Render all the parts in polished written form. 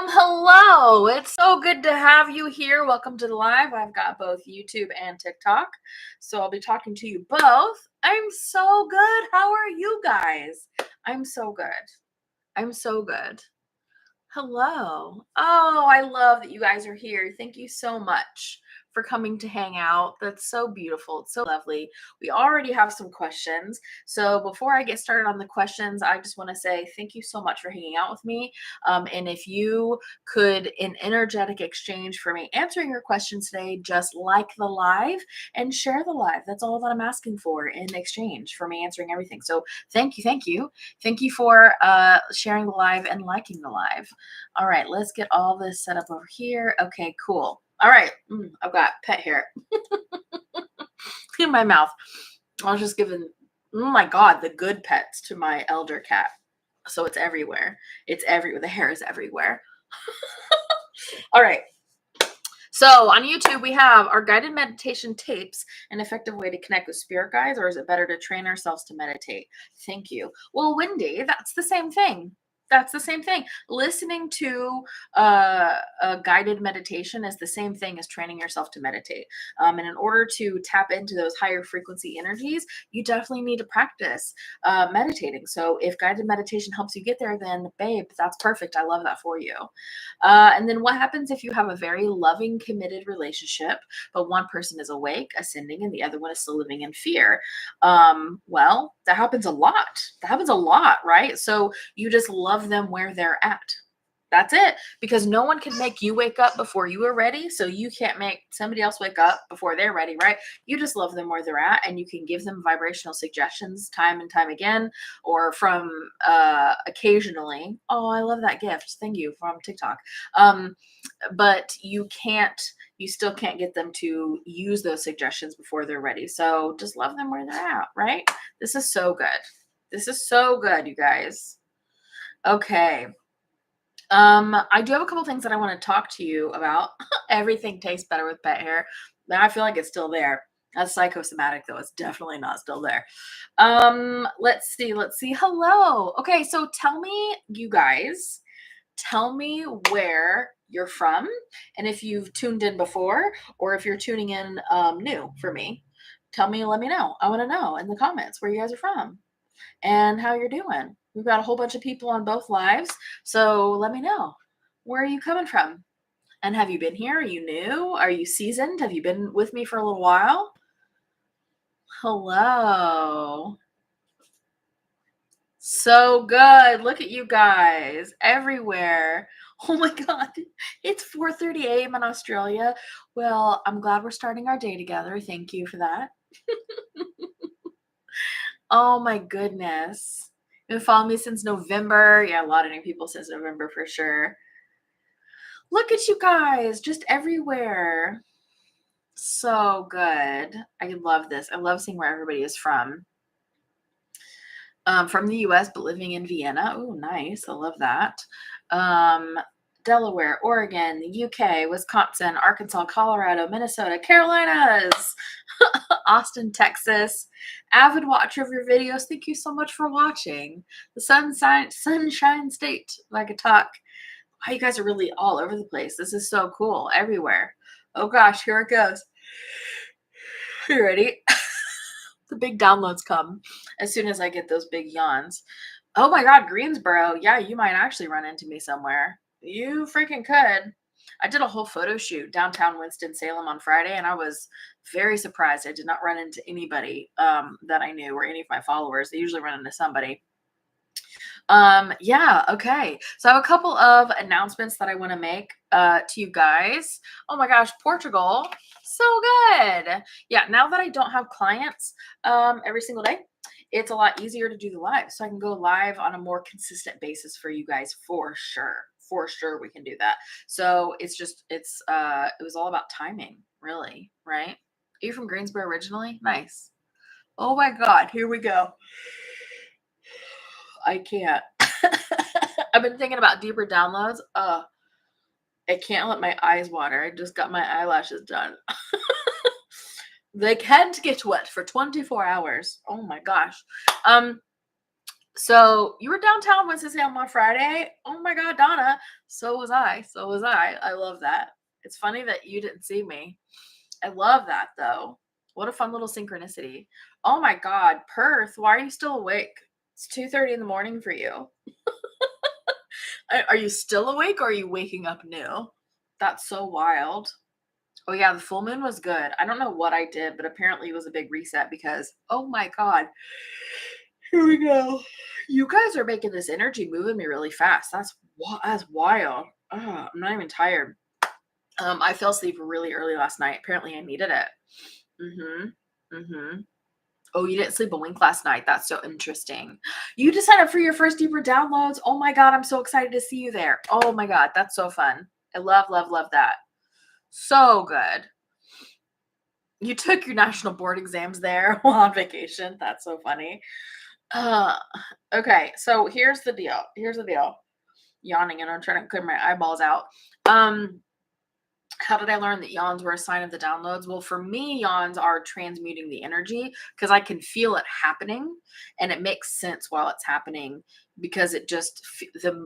Hello. It's so good to have you here. Welcome to the live. I've got both YouTube and TikTok, so I'll be talking to you both. I'm so good. How are you guys? I'm so good. I'm so good. Hello. Oh, I love that you guys are here. Thank you so much for coming to hang out. That's so beautiful. It's so lovely. We already have some questions. So before I get started on the questions, I just want to say thank you so much for hanging out with me. And if you could, in energetic exchange for me answering your questions today, just like the live and share the live. That's all that I'm asking for in exchange for me answering everything. So thank you. Thank you. Thank you for sharing the live and liking the live. All right, let's get all this set up over here. Okay, cool. All right, I've got pet hair in my mouth. I was just giving, oh my God, the good pets to my elder cat. So it's everywhere. It's everywhere. The hair is everywhere. All right. So on YouTube, we have our guided meditation tapes, an effective way to connect with spirit guides, or is it better to train ourselves to meditate? Thank you. Well, Wendy, that's the same thing. That's the same thing. Listening to a guided meditation is the same thing as training yourself to meditate. And in order to tap into those higher frequency energies, you definitely need to practice meditating. So if guided meditation helps you get there, then babe, that's perfect. I love that for you. And then what happens if you have a very loving, committed relationship, but one person is awake, ascending, and the other one is still living in fear? Well, that happens a lot. That happens a lot, right? So you just love them where they're at. That's it. Because no one can make you wake up before you are ready. So you can't make somebody else wake up before they're ready, right? You just love them where they're at, and you can give them vibrational suggestions time and time again, or from occasionally. Oh, I love that gift. Thank you, from TikTok. But you still can't get them to use those suggestions before they're ready. So just love them where they're at, right? This is so good. This is so good, you guys. Okay. I do have a couple things that I want to talk to you about. Everything tastes better with pet hair. Now I feel like it's still there. That's psychosomatic, though. It's definitely not still there. Let's see. Hello. Okay, so tell me, you guys, tell me where you're from, and if you've tuned in before, or if you're tuning in new for me. Tell me, let me know. I want to know in the comments where you guys are from and how you're doing. We've got a whole bunch of people on both lives, so let me know. Where are you coming from? And have you been here? Are you new? Are you seasoned? Have you been with me for a little while? Hello. So good. Look at you guys everywhere. Oh my God. It's 4:30 a.m. in Australia. Well, I'm glad we're starting our day together. Thank you for that. Oh my goodness. You've been following me since November. Yeah, a lot of new people since November for sure. Look at you guys, just everywhere. So good. I love this. I love seeing where everybody is from. From the US, but living in Vienna. Oh, nice. I love that. Delaware, Oregon, the UK, Wisconsin, Arkansas, Colorado, Minnesota, Carolinas, Austin, Texas. Avid watcher of your videos. Thank you so much for watching. The Sunshine State, if I could talk. Wow, you guys are really all over the place. This is so cool. Everywhere. Oh gosh, here it goes. You ready? The big downloads come as soon as I get those big yawns. Oh my God, Greensboro. Yeah, you might actually run into me somewhere. You freaking could. I did a whole photo shoot downtown Winston-Salem on Friday, and I was very surprised. I did not run into anybody that I knew, or any of my followers. They usually run into somebody. Yeah, okay. So I have a couple of announcements that I want to make to you guys. Oh my gosh, Portugal. So good. Yeah, now that I don't have clients every single day, it's a lot easier to do the live. So I can go live on a more consistent basis for you guys for sure. For sure we can do that. So it was all about timing, really, right? Are you from Greensboro originally? Nice. Oh my God, here we go. I can't. I've been thinking about deeper downloads. I can't let my eyes water. I just got my eyelashes done. They can't get wet for 24 hours. Oh my gosh. So you were downtown Wednesday on Friday. Oh my God, Donna. So was I. So was I. I love that. It's funny that you didn't see me. I love that though. What a fun little synchronicity. Oh my God, Perth, why are you still awake? It's 2:30 in the morning for you. Are you still awake or are you waking up new? That's so wild. Oh yeah, the full moon was good. I don't know what I did, but apparently it was a big reset because oh my God. Here we go. You guys are making this energy moving me really fast. That's wild. I'm not even tired. I fell asleep really early last night. Apparently I needed it. Mm-hmm. Oh, you didn't sleep a wink last night. That's so interesting. You just signed up for your first deeper downloads. Oh my God, I'm so excited to see you there. Oh my God, that's so fun. I love, love, love that. So good. You took your national board exams there while on vacation. That's so funny. Uh, okay, so here's the deal. Yawning and I'm trying to clear my eyeballs out. How did I learn that yawns were a sign of the downloads? Well, for me, yawns are transmuting the energy because I can feel it happening and it makes sense while it's happening because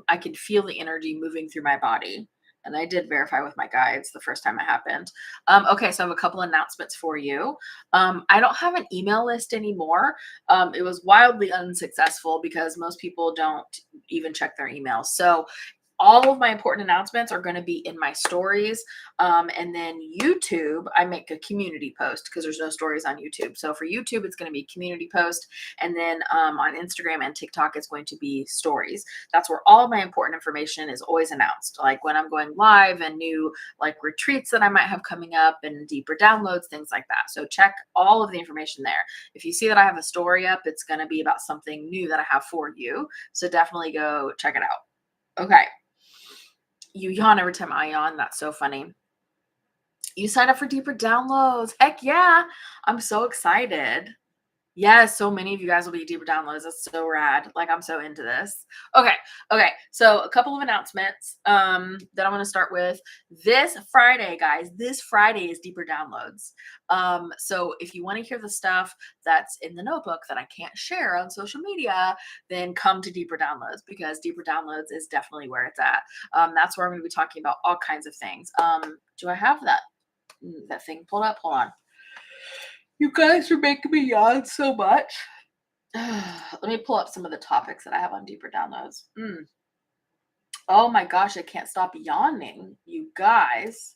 I can feel the energy moving through my body. And I did verify with my guides the first time it happened. Okay, so I have a couple announcements for you. I don't have an email list anymore. It was wildly unsuccessful because most people don't even check their emails. So all of my important announcements are going to be in my stories. And then YouTube, I make a community post because there's no stories on YouTube. So for YouTube, it's going to be community post. And then on Instagram and TikTok, it's going to be stories. That's where all of my important information is always announced. Like when I'm going live and new like retreats that I might have coming up and deeper downloads, things like that. So check all of the information there. If you see that I have a story up, it's going to be about something new that I have for you. So definitely go check it out. Okay. You yawn every time I yawn. That's so funny. You signed up for deeper downloads. Heck yeah. I'm so excited. Yes, so many of you guys will be deeper downloads. That's so rad. Like I'm so into this. Okay. So a couple of announcements that I'm going to start with this Friday, guys. This Friday is deeper downloads. So if you want to hear the stuff that's in the notebook that I can't share on social media, then come to deeper downloads because deeper downloads is definitely where it's at. That's where I'm going to be talking about all kinds of things. Do I have that thing pulled up? Hold on. You guys are making me yawn so much. Let me pull up some of the topics that I have on deeper downloads. Oh my gosh, I can't stop yawning, you guys.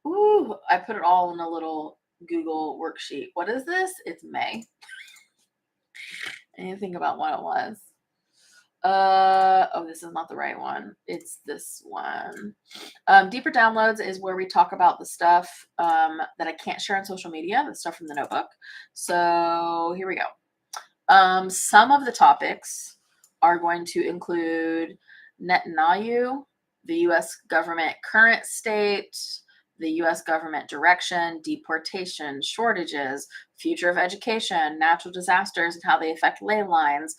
Ooh, I put it all in a little Google worksheet. What is this? It's May. I didn't think about what it was. Oh, this is not the right one. It's this one. Deeper downloads is where we talk about the stuff that I can't share on social media, the stuff from the notebook. So here we go. Some of the topics are going to include Netanyahu, the U.S. government current state, the U.S. government direction, deportation, shortages, future of education, natural disasters and how they affect ley lines,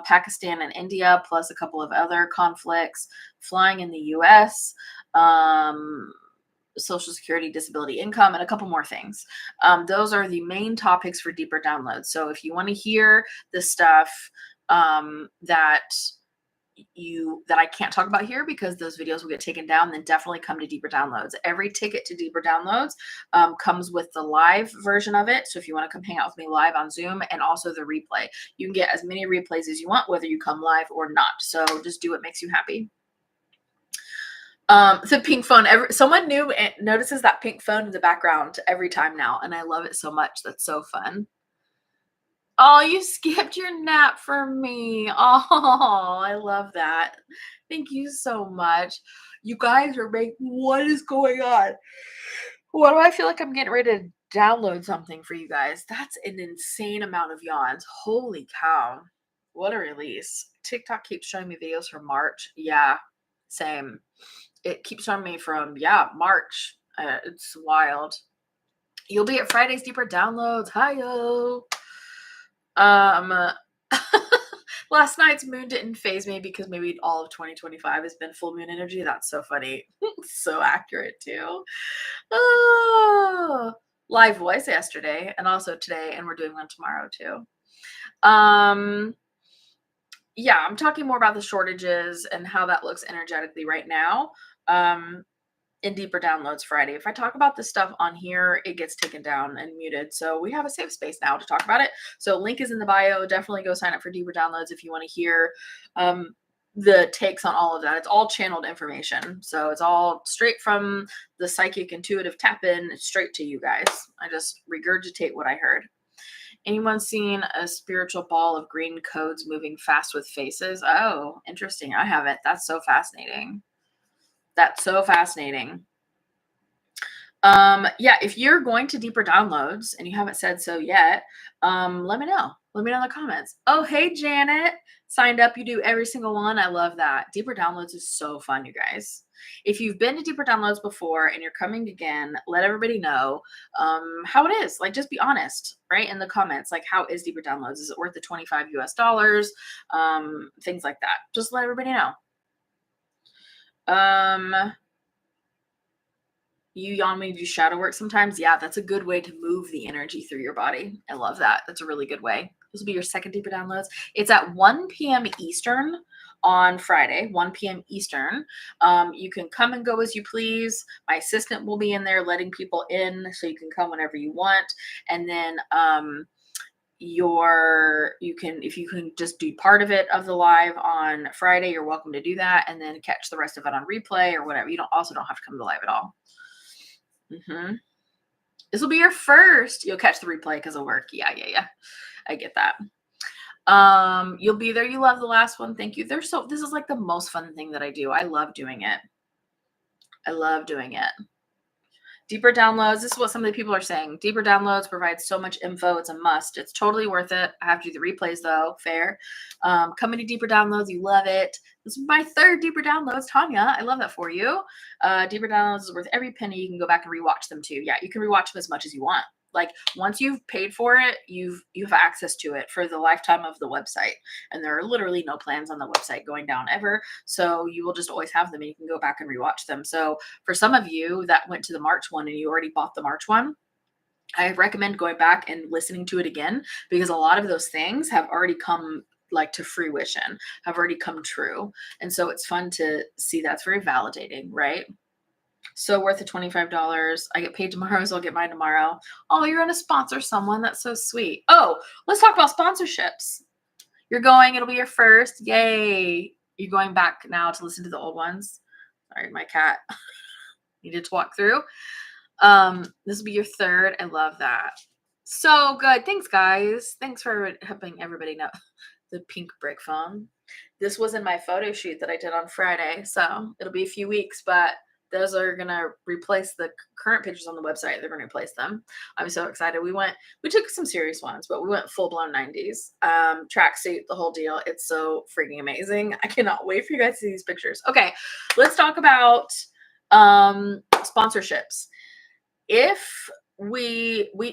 Pakistan and India, plus a couple of other conflicts, flying in the U.S., Social Security, disability income, and a couple more things. Those are the main topics for deeper downloads. So if you want to hear the stuff that I can't talk about here because those videos will get taken down, then definitely come to deeper downloads. Every ticket to deeper downloads comes with the live version of it. So if you want to come hang out with me live on Zoom and also the replay, you can get as many replays as you want, whether you come live or not. So just do what makes you happy. The pink phone. Someone new notices that pink phone in the background every time now, and I love it so much. That's so fun. Oh, you skipped your nap for me. Oh, I love that. Thank you so much. You guys are making, what is going on? What do I feel like I'm getting ready to download something for you guys? That's an insane amount of yawns. Holy cow. What a release. TikTok keeps showing me videos from March. Yeah, same. It keeps showing me from, March. It's wild. You'll be at Friday's Deeper Downloads. Hi-yo. Last night's moon didn't phase me because maybe all of 2025 has been full moon energy. That's so funny. So accurate too. Oh, live voice yesterday and also today, and we're doing one tomorrow too. Yeah, I'm talking more about the shortages and how that looks energetically right now. Um, in Deeper Downloads Friday. If I talk about this stuff on here, it gets taken down and muted. So we have a safe space now to talk about it. So link is in the bio. Definitely go sign up for Deeper Downloads if you want to hear um, the takes on all of that. It's all channeled information. So it's all straight from the psychic intuitive tap in straight to you guys. I just regurgitate what I heard. Anyone seen a spiritual ball of green codes moving fast with faces? Oh, interesting. I haven't. That's so fascinating. That's so fascinating. Yeah, if you're going to Deeper Downloads and you haven't said so yet, let me know. Let me know in the comments. Oh, hey, Janet. Signed up. You do every single one. I love that. Deeper Downloads is so fun, you guys. If you've been to Deeper Downloads before and you're coming again, let everybody know how it is. Like, just be honest, right? In the comments, like, how is Deeper Downloads? Is it worth the 25 US dollars? Things like that. Just let everybody know. You yawn when you do shadow work sometimes. Yeah, that's a good way to move the energy through your body. I love that. That's a really good way. This will be your second Deeper Downloads. It's at 1 p.m. Eastern on Friday, 1 p.m. Eastern. You can come and go as you please. My assistant will be in there letting people in, so you can come whenever you want. And then if you can just do part of it of the live on Friday, you're welcome to do that, and then catch the rest of it on replay or whatever. You don't have to come to the live at all. This will be your first. You'll catch the replay because of work. Yeah. I get that. You'll be there. You love the last one. Thank you. This is like the most fun thing that I do. I love doing it. I love doing it. Deeper Downloads. This is what some of the people are saying. Deeper Downloads provides so much info. It's a must. It's totally worth it. I have to do the replays though. Fair. Coming to Deeper Downloads. You love it. This is my third Deeper Downloads. Tanya, I love that for you. Deeper Downloads is worth every penny. You can go back and rewatch them too. Yeah, you can rewatch them as much as you want. Like, once you've paid for it, you have access to it for the lifetime of the website. And there are literally no plans on the website going down ever. So you will just always have them and you can go back and rewatch them. So for some of you that went to the March one and you already bought the March one, I recommend going back and listening to it again, because a lot of those things have already come like to fruition, have already come true. And so it's fun to see. That's very validating, right? So worth the $25. I get paid tomorrow, so I'll get mine tomorrow. Oh, you're gonna sponsor someone. That's so sweet. Oh, let's talk about sponsorships. You're going, it'll be your first. Yay. You're going back now to listen to the old ones. Sorry, my cat needed to walk through. This will be your third. I love that. So good. Thanks, guys. Thanks for helping everybody know the pink brick phone. This was in my photo shoot that I did on Friday, so it'll be a few weeks, but those are gonna replace the current pictures on the website. They're gonna replace them. I'm so excited. We took some serious ones, but we went full-blown 90s. Tracksuit, the whole deal. It's so freaking amazing. I cannot wait for you guys to see these pictures. Okay, let's talk about sponsorships. If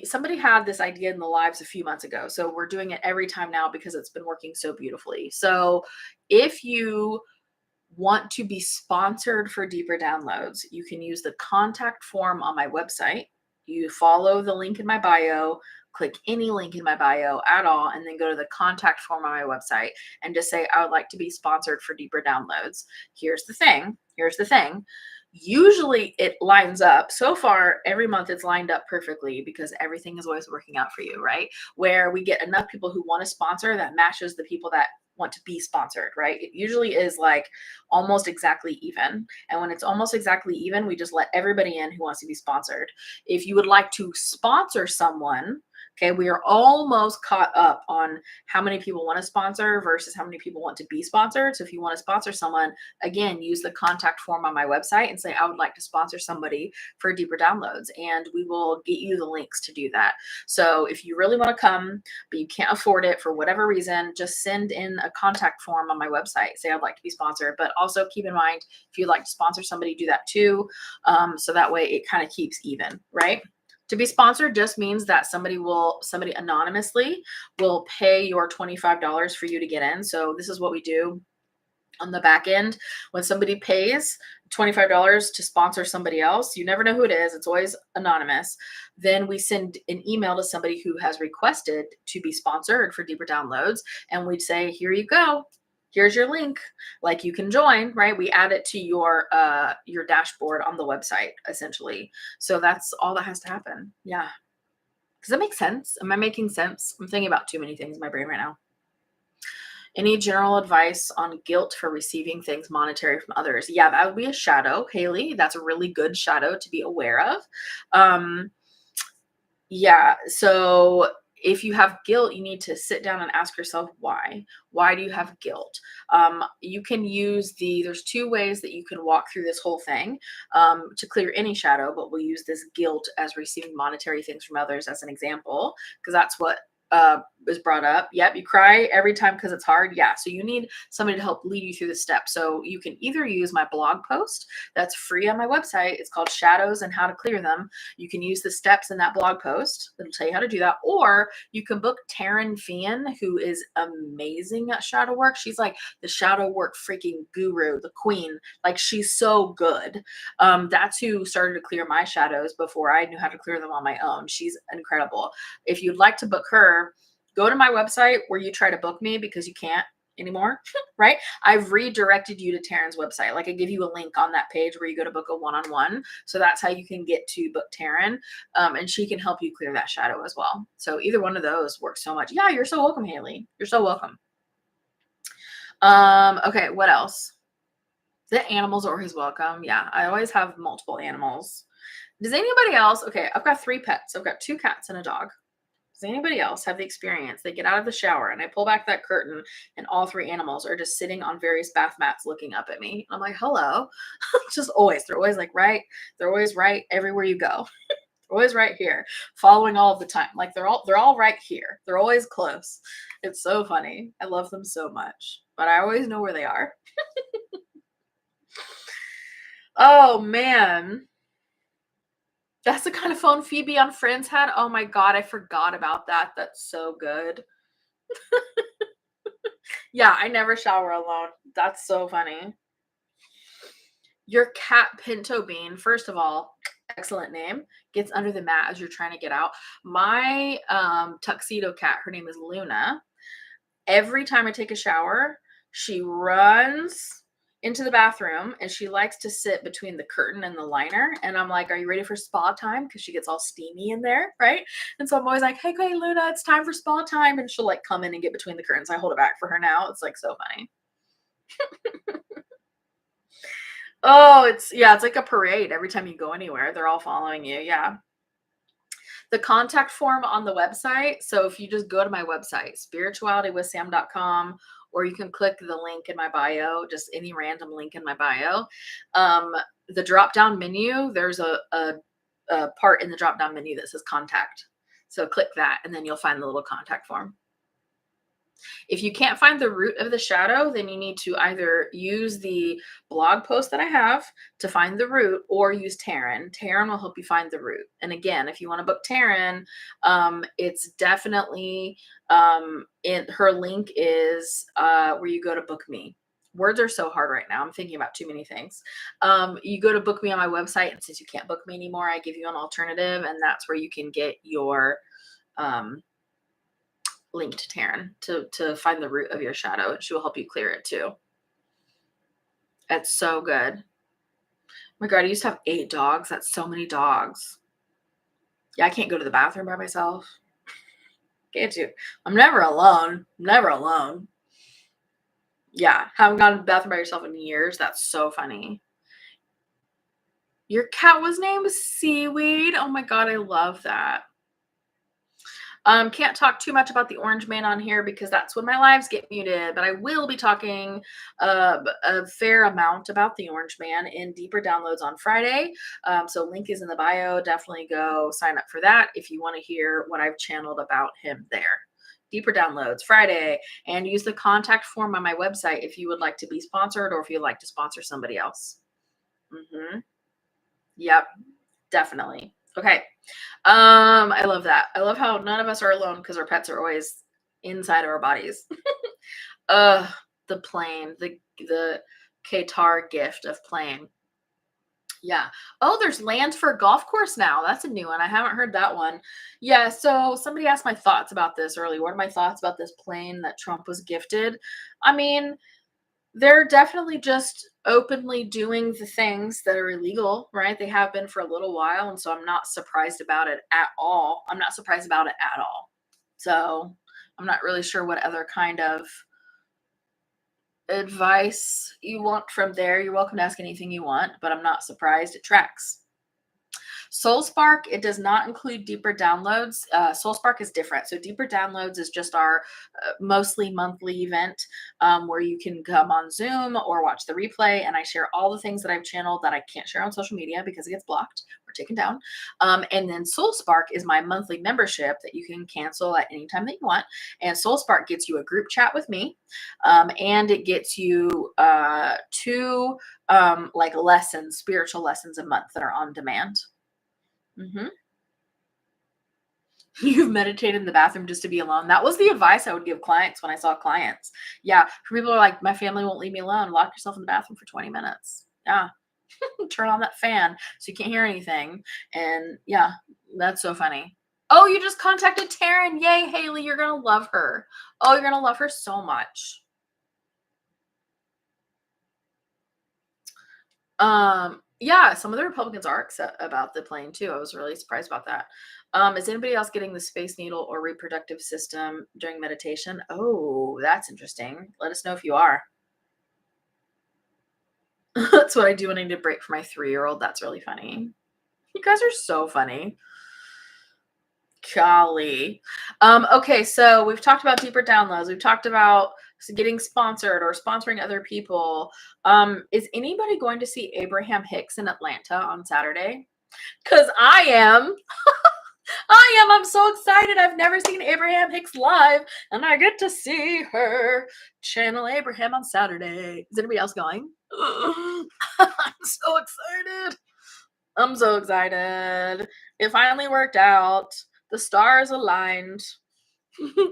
somebody had this idea in the lives a few months ago, so we're doing it every time now because it's been working so beautifully. So if you want to be sponsored for Deeper Downloads, you can use the contact form on my website. You follow the link in my bio, click any link in my bio at all, and then go to the contact form on my website and just say, I would like to be sponsored for Deeper Downloads. Here's the thing. Usually it lines up. So far, every month it's lined up perfectly because everything is always working out for you, right? Where we get enough people who want to sponsor that matches the people that want to be sponsored, right? It usually is like almost exactly even. And when it's almost exactly even, we just let everybody in who wants to be sponsored. If you would like to sponsor someone, okay, we are almost caught up on how many people want to sponsor versus how many people want to be sponsored. So if you want to sponsor someone, again, use the contact form on my website and say, I would like to sponsor somebody for Deeper Downloads, and we will get you the links to do that. So if you really want to come, but you can't afford it for whatever reason, just send in a contact form on my website. Say, I'd like to be sponsored, but also keep in mind, if you'd like to sponsor somebody, do that too. So that way it kind of keeps even, right? To be sponsored just means that somebody anonymously will pay your $25 for you to get in. So this is what we do on the back end. When somebody pays $25 to sponsor somebody else, you never know who it is. It's always anonymous. Then we send an email to somebody who has requested to be sponsored for Deeper Downloads. And we'd say, here you go. Here's your link. Like, you can join, right? We add it to your dashboard on the website, essentially. So that's all that has to happen. Yeah. Does that make sense? Am I making sense? I'm thinking about too many things in my brain right now. Any general advice on guilt for receiving things monetary from others? Yeah, that would be a shadow, Haley. That's a really good shadow to be aware of. Yeah, so if you have guilt, you need to sit down and ask yourself why. Why do you have guilt? You can use there's two ways that you can walk through this whole thing to clear any shadow, but we'll use this guilt as receiving monetary things from others as an example, because that's what is brought up. Yep, you cry every time because it's hard. Yeah, so you need somebody to help lead you through the steps. So you can either use my blog post that's free on my website. It's called Shadows and How to Clear Them. You can use the steps in that blog post. It'll tell you how to do that. Or you can book Taryn Fian, who is amazing at shadow work. She's like the shadow work freaking guru, the queen. Like, she's so good. That's who started to clear my shadows before I knew how to clear them on my own. She's incredible. If you'd like to book her, go to my website where you try to book me because you can't anymore, right? I've redirected you to Taryn's website. Like, I give you a link on that page where you go to book a one-on-one. So that's how you can get to book Taryn. And she can help you clear that shadow as well. So either one of those works so much. Yeah, you're so welcome, Haley. You're so welcome. Okay, what else? The animals are always welcome. Yeah, I always have multiple animals. Does anybody else? Okay, I've got 3 pets. I've got 2 cats and a dog. Does anybody else have the experience? They get out of the shower and I pull back that curtain and all 3 animals are just sitting on various bath mats looking up at me. I'm like, hello. Just always. They're always like they're always right everywhere you go. They're always right here, following all of the time. Like, they're all right here. They're always close. It's so funny. I love them so much. But I always know where they are. Oh man. That's the kind of phone Phoebe on Friends had. Oh my God, I forgot about that. That's so good. Yeah, I never shower alone. That's so funny. Your cat Pinto Bean, first of all, excellent name, gets under the mat as you're trying to get out. My tuxedo cat, her name is Luna. Every time I take a shower, she runs into the bathroom and she likes to sit between the curtain and the liner. And I'm like, are you ready for spa time? Because she gets all steamy in there, right? And so I'm always like, hey, Luna, it's time for spa time. And she'll like come in and get between the curtains. I hold it back for her now. It's like so funny. Oh, it's like a parade. Every time you go anywhere, they're all following you. Yeah. The contact form on the website. So if you just go to my website, spiritualitywithsam.com, or you can click the link in my bio, just any random link in my bio. The drop down menu, there's a part in the drop down menu that says contact. So click that and then you'll find the little contact form. If you can't find the root of the shadow, then you need to either use the blog post that I have to find the root or use Taryn. Taryn will help you find the root. And again, if you want to book Taryn, it's definitely her link is where you go to book me. Words are so hard right now. I'm thinking about too many things. You go to book me on my website, and since you can't book me anymore, I give you an alternative, and that's where you can get your link to Taryn to find the root of your shadow, and she will help you clear it too. It's so good. Oh my God, I used to have 8 dogs. That's so many dogs. Yeah, I can't go to the bathroom by myself. Can't you? I'm never alone. Never alone. Yeah, haven't gone to the bathroom by yourself in years. That's so funny. Your cat was named Seaweed. Oh my God, I love that. Can't talk too much about the Orange Man on here because that's when my lives get muted, but I will be talking a fair amount about the Orange Man in deeper downloads on Friday. So link is in the bio. Definitely go sign up for that if you want to hear what I've channeled about him there. Deeper downloads Friday, and use the contact form on my website if you would like to be sponsored or if you'd like to sponsor somebody else. Yep, definitely. Okay. I love that. I love how none of us are alone because our pets are always inside of our bodies. The plane, the Qatar gift of plane. Yeah. Oh, there's land for a golf course now. That's a new one. I haven't heard that one. Yeah. So somebody asked my thoughts about this earlier. What are my thoughts about this plane that Trump was gifted? I mean, They're definitely just openly doing the things that are illegal, right? They have been for a little while, and so I'm not surprised about it at all. I'm not surprised about it at all. So, I'm not really sure what other kind of advice you want from there. You're welcome to ask anything you want, but I'm not surprised. It tracks. SoulSpark, it does not include deeper downloads. SoulSpark is different. So deeper downloads is just our mostly monthly event where you can come on Zoom or watch the replay, and I share all the things that I've channeled that I can't share on social media because it gets blocked or taken down. And then SoulSpark is my monthly membership that you can cancel at any time that you want. And SoulSpark gets you a group chat with me, and it gets you two like lessons, spiritual lessons a month that are on demand. You've meditated in the bathroom just to be alone. That was the advice I would give clients when I saw clients. Yeah, for people who are like, my family won't leave me alone. Lock yourself in the bathroom for 20 minutes. Yeah, turn on that fan so you can't hear anything. And yeah, that's so funny. Oh, you just contacted Taryn. Yay, Haley, you're gonna love her. Oh, you're gonna love her so much. Yeah, some of the Republicans are upset about the plane too. I was really surprised about that. Is anybody else getting the space needle or reproductive system during meditation? Oh, that's interesting. Let us know if you are. That's what I do when I need a break for my 3-year-old. That's really funny. You guys are so funny. Golly. Okay, so we've talked about deeper downloads. We've talked about getting sponsored or sponsoring other people. Is anybody going to see Abraham Hicks in Atlanta on Saturday? Because I am. I am. I'm so excited. I've never seen Abraham Hicks live, and I get to see her channel Abraham on Saturday. Is anybody else going? I'm so excited. I'm so excited. It finally worked out. The stars aligned.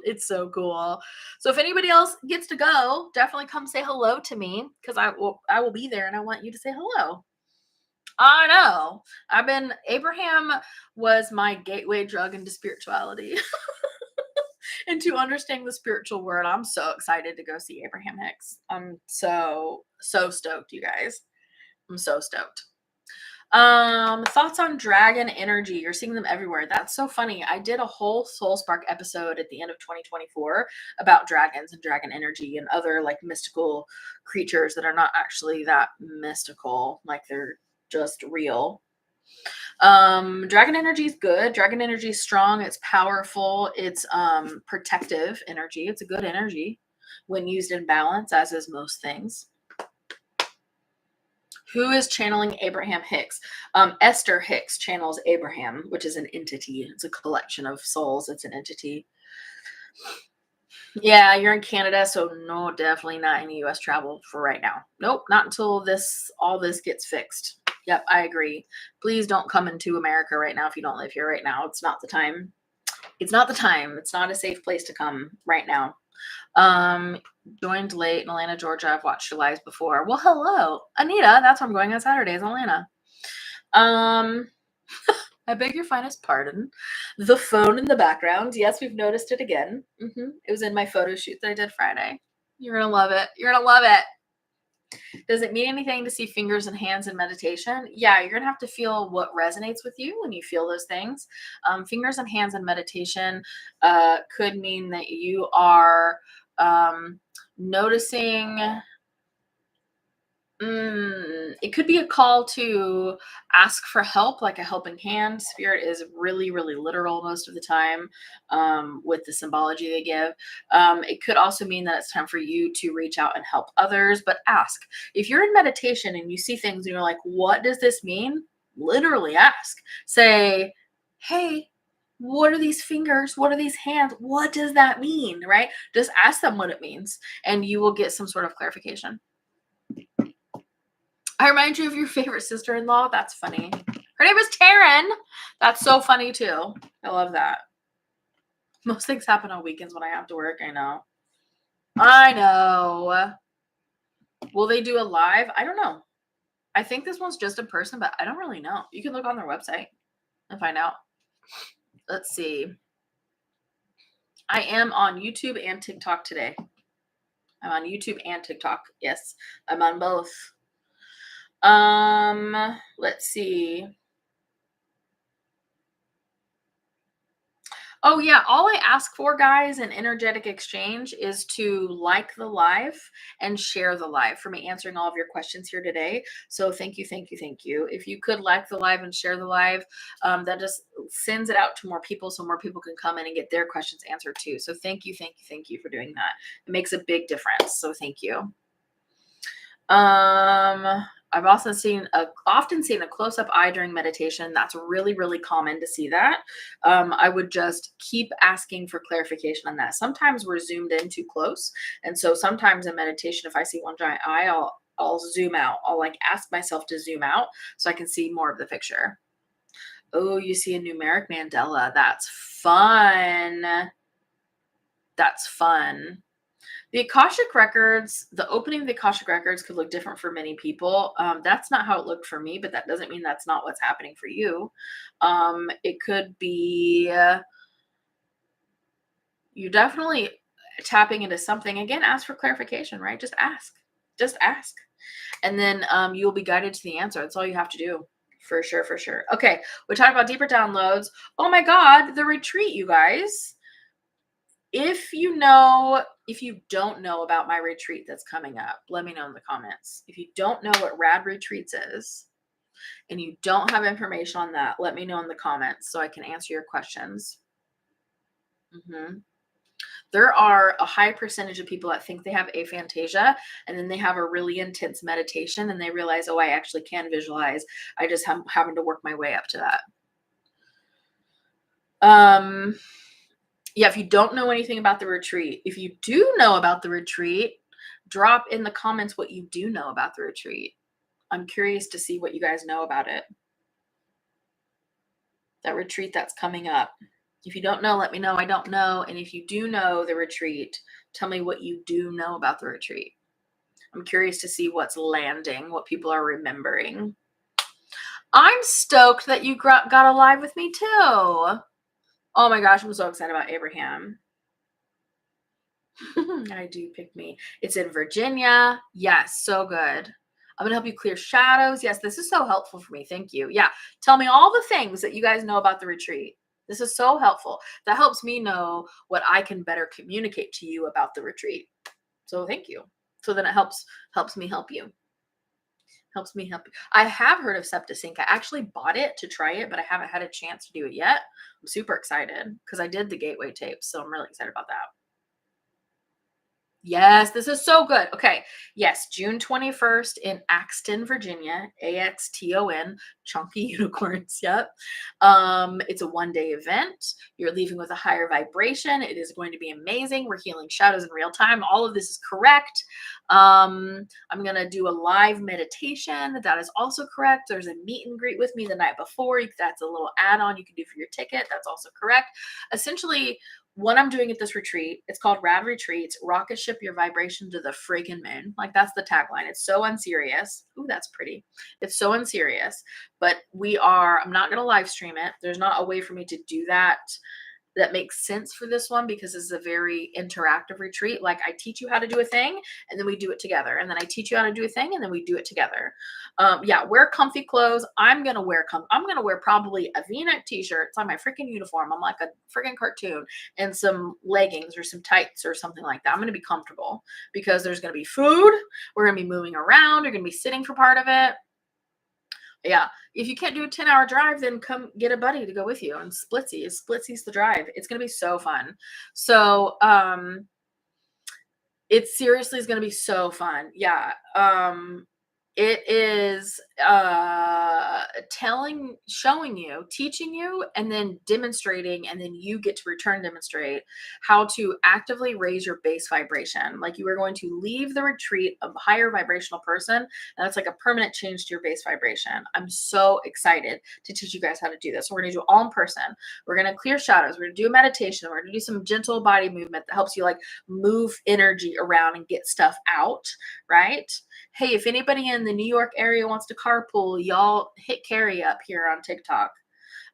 It's so cool. So if anybody else gets to go, definitely come say hello to me because I will be there and I want you to say hello. I know. Abraham was my gateway drug into spirituality. Into understanding the spiritual world. I'm so excited to go see Abraham Hicks. I'm so stoked, you guys. I'm so stoked. Thoughts on dragon energy. You're seeing them everywhere. That's so funny. I did a whole Soul Spark episode at the end of 2024 about dragons and dragon energy and other like mystical creatures that are not actually that mystical, like they're just real. Dragon energy is good. Dragon energy is strong. It's powerful. It's protective energy. It's a good energy when used in balance, as is most things. Who is channeling Abraham Hicks? Esther Hicks channels Abraham, which is an entity. It's a collection of souls. It's an entity. Yeah, you're in Canada, so no, definitely not any U.S. travel for right now. Nope, not until all this gets fixed. Yep, I agree. Please don't come into America right now if you don't live here right now. It's not the time. It's not the time. It's not a safe place to come right now. Joined late in Atlanta, Georgia. I've watched your lives before. Well, hello, Anita. That's where I'm going on Saturdays, Atlanta. I beg your finest pardon. The phone in the background. Yes, we've noticed it again. It was in my photo shoot that I did Friday. You're gonna love it. You're gonna love it. Does it mean anything to see fingers and hands in meditation? Yeah, you're gonna have to feel what resonates with you when you feel those things. Fingers and hands in meditation could mean that you are noticing. It could be a call to ask for help, like a helping hand. Spirit is really, really literal most of the time with the symbology they give. It could also mean that it's time for you to reach out and help others, but ask. If you're in meditation and you see things and you're like, what does this mean? Literally ask. Say, hey, what are these fingers? What are these hands? What does that mean? Right? Just ask them what it means and you will get some sort of clarification. I remind you of your favorite sister-in-law. That's funny. Her name is Taryn. That's so funny too. I love that. Most things happen on weekends when I have to work. I know. Will they do a live? I don't know. I think this one's just in person, but I don't really know. You can look on their website and find out. Let's see. I am on YouTube and TikTok today. I'm on YouTube and TikTok. Yes, I'm on both. Let's see. Oh yeah, all I ask for, guys, in energetic exchange is to like the live and share the live for me answering all of your questions here today. So thank you, thank you, thank you. If you could like the live and share the live, that just sends it out to more people so more people can come in and get their questions answered too. So thank you, thank you, thank you for doing that. It makes a big difference. So thank you. I've also often seen a close-up eye during meditation. That's really, really common to see that. I would just keep asking for clarification on that. Sometimes we're zoomed in too close. And so sometimes in meditation, if I see one giant eye, I'll zoom out. I'll like ask myself to zoom out so I can see more of the picture. Oh, you see a numeric mandala. That's fun. That's fun. The Akashic Records, the opening of the Akashic Records could look different for many people. That's not how it looked for me, but that doesn't mean that's not what's happening for you. It could be you definitely tapping into something. Again, ask for clarification, right? Just ask. Just ask. And then you'll be guided to the answer. That's all you have to do. For sure, for sure. Okay, we talked about deeper downloads. Oh my God, the retreat, you guys. If you don't know about my retreat that's coming up, let me know in the comments. If you don't know what Rad Retreats is and you don't have information on that, let me know in the comments so I can answer your questions. There are a high percentage of people that think they have aphantasia and then they have a really intense meditation and they realize, oh, I actually can visualize. I just having to work my way up to that. Yeah, if you don't know anything about the retreat, if you do know about the retreat, drop in the comments what you do know about the retreat. I'm curious to see what you guys know about it. That retreat that's coming up. If you don't know, let me know. I don't know. And if you do know the retreat, tell me what you do know about the retreat. I'm curious to see what's landing, what people are remembering. I'm stoked that you got a live with me too. Oh my gosh, I'm so excited about Abraham. I do pick me. It's in Virginia. Yes, so good. I'm going to help you clear shadows. Yes, this is so helpful for me. Thank you. Yeah. Tell me all the things that you guys know about the retreat. This is so helpful. That helps me know what I can better communicate to you about the retreat. So thank you. So then it helps me help you. Helps me help you. I have heard of Septisync. I actually bought it to try it, but I haven't had a chance to do it yet. I'm super excited because I did the gateway tapes. So I'm really excited about that. Yes, this is so good. Okay. Yes, June 21st in Axton, Virginia. AXTON, chunky unicorns. Yep. It's a one-day event. You're leaving with a higher vibration. It is going to be amazing. We're healing shadows in real time. All of this is correct. I'm going to do a live meditation. That is also correct. There's a meet and greet with me the night before. That's a little add-on you can do for your ticket. That's also correct. Essentially, what I'm doing at this retreat, it's called Rad Retreats, rocket ship your vibration to the freaking moon. Like that's the tagline. It's so unserious. Ooh, that's pretty. It's so unserious, but I'm not going to live stream it. There's not a way for me to do that makes sense for this one because it's a very interactive retreat. Like I teach you how to do a thing and then we do it together. And then I teach you how to do a thing and then we do it together. Yeah, wear comfy clothes. I'm going to wear probably a V-neck t-shirt. It's on my freaking uniform. I'm like a freaking cartoon and some leggings or some tights or something like that. I'm going to be comfortable because there's going to be food. We're going to be moving around. You're going to be sitting for part of it. Yeah. If you can't do a 10-hour drive, then come get a buddy to go with you and splitsy's the drive. It's going to be so fun. So, it seriously is going to be so fun. Yeah. It is showing you, teaching you, and then demonstrating, and then you get to return demonstrate how to actively raise your base vibration. Like you are going to leave the retreat a higher vibrational person, and that's like a permanent change to your base vibration. I'm so excited to teach you guys how to do this. So we're going to do it all in person. We're going to clear shadows. We're going to do a meditation. We're going to do some gentle body movement that helps you like move energy around and get stuff out, right? Hey, if anybody in the New York area wants to carpool, y'all hit Carrie up here on TikTok.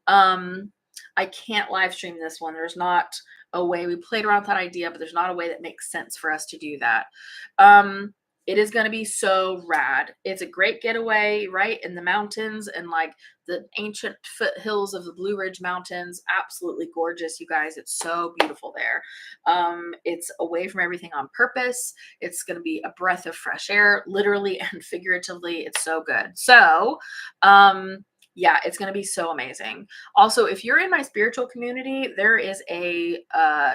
I can't live stream this one. There's not a way. We played around with that idea, but there's not a way that makes sense for us to do that. It is going to be so rad. It's a great getaway, right? In the mountains and like the ancient foothills of the Blue Ridge Mountains. Absolutely gorgeous, you guys. It's so beautiful there. It's away from everything on purpose. It's going to be a breath of fresh air, literally and figuratively. It's so good. So, yeah, it's going to be so amazing. Also, if you're in my spiritual community, there is a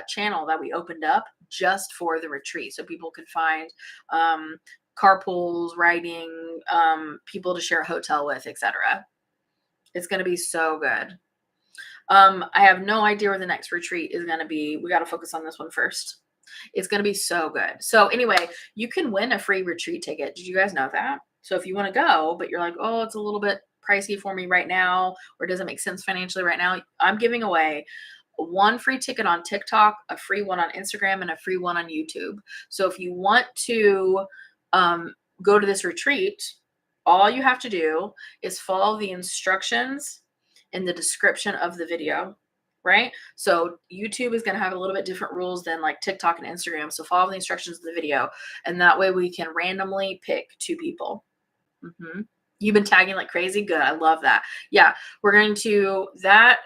channel that we opened up just for the retreat. So people could find carpools, riding, people to share a hotel with, etc. It's going to be so good. I have no idea where the next retreat is going to be. We got to focus on this one first. It's going to be so good. So anyway, you can win a free retreat ticket. Did you guys know that? So if you want to go, but you're like, oh, it's a little bit pricey for me right now, or it doesn't make sense financially right now, I'm giving away one free ticket on TikTok, a free one on Instagram, and a free one on YouTube. So if you want to go to this retreat, all you have to do is follow the instructions in the description of the video, right? So YouTube is going to have a little bit different rules than like TikTok and Instagram. So follow the instructions of the video, and that way we can randomly pick 2 people. You've been tagging like crazy. Good. I love that. Yeah, we're going to that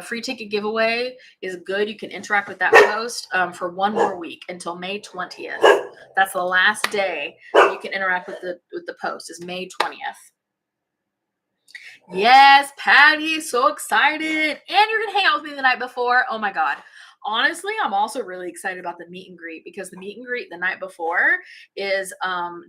free ticket giveaway is good. You can interact with that post for 1 more week until May 20th. That's the last day you can interact with the post is May 20th. Yes, Patty, so excited. And you're gonna hang out with me the night before. Oh my God. Honestly, I'm also really excited about the meet and greet, because the meet and greet the night before is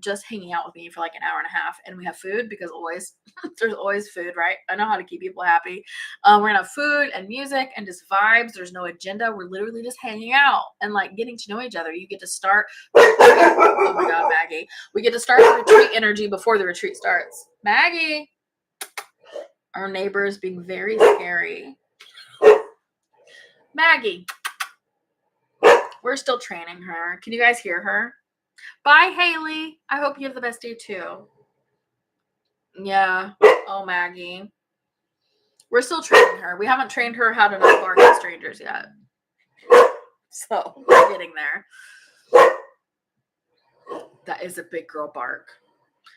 just hanging out with me for like an hour and a half, and we have food, because always there's always food, right? I know how to keep people happy. We're gonna have food and music and just vibes. There's no agenda. We're literally just hanging out and like getting to know each other. You get to start oh my God, Maggie. We get to start the retreat energy before the retreat starts. Maggie. Our neighbor is being very scary. Maggie. We're still training her. Can you guys hear her? Bye, Haley. I hope you have the best day too. Yeah. Oh, Maggie. We're still training her. We haven't trained her how to not bark at strangers yet. So we're getting there. That is a big girl bark.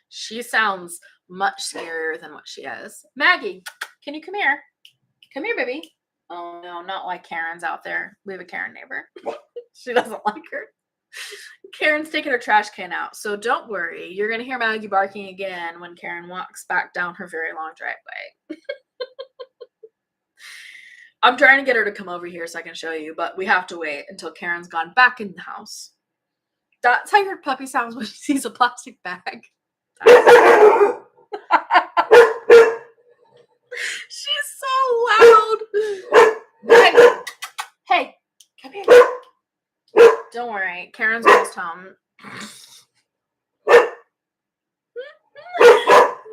She sounds much scarier than what she is. Maggie, can you come here? Come here, baby. Oh no, not like Karen's out there. We have a Karen neighbor. She doesn't like her. Karen's taking her trash can out. So don't worry. You're going to hear Maggie barking again when Karen walks back down her very long driveway. I'm trying to get her to come over here so I can show you, but we have to wait until Karen's gone back in the house. That's how your puppy sounds when she sees a plastic bag. She's so loud. Hey, come here. Don't worry, Karen's almost home. The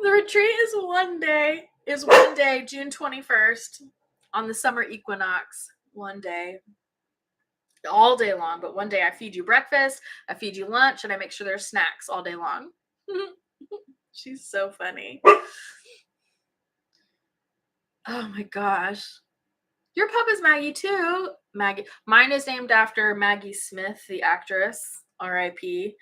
retreat is one day, June 21st, on the summer equinox. One day. All day long, but one day I feed you breakfast, I feed you lunch, and I make sure there's snacks all day long. She's so funny. Oh my gosh. Your pup is Maggie too. Maggie. Mine is named after Maggie Smith, the actress, R.I.P.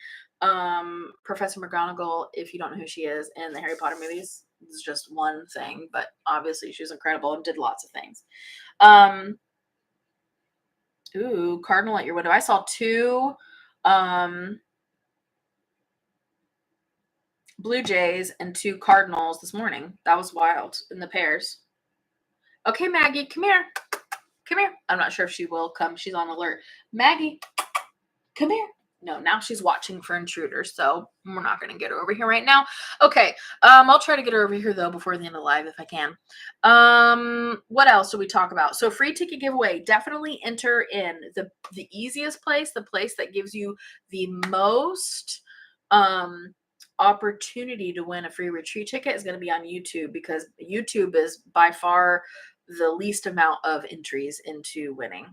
Professor McGonagall, if you don't know who she is in the Harry Potter movies, it's just one thing, but obviously she was incredible and did lots of things. Ooh, cardinal at your window. I saw 2 Blue Jays and 2 Cardinals this morning. That was wild in the pairs. Okay, Maggie, come here. Come here. I'm not sure if she will come. She's on alert. Maggie, come here. No, now she's watching for intruders, so we're not going to get her over here right now. Okay, I'll try to get her over here, though, before the end of the live if I can. What else do we talk about? So free ticket giveaway. Definitely enter in the easiest place, the place that gives you the most opportunity to win a free retreat ticket is going to be on YouTube, because YouTube is by far the least amount of entries into winning.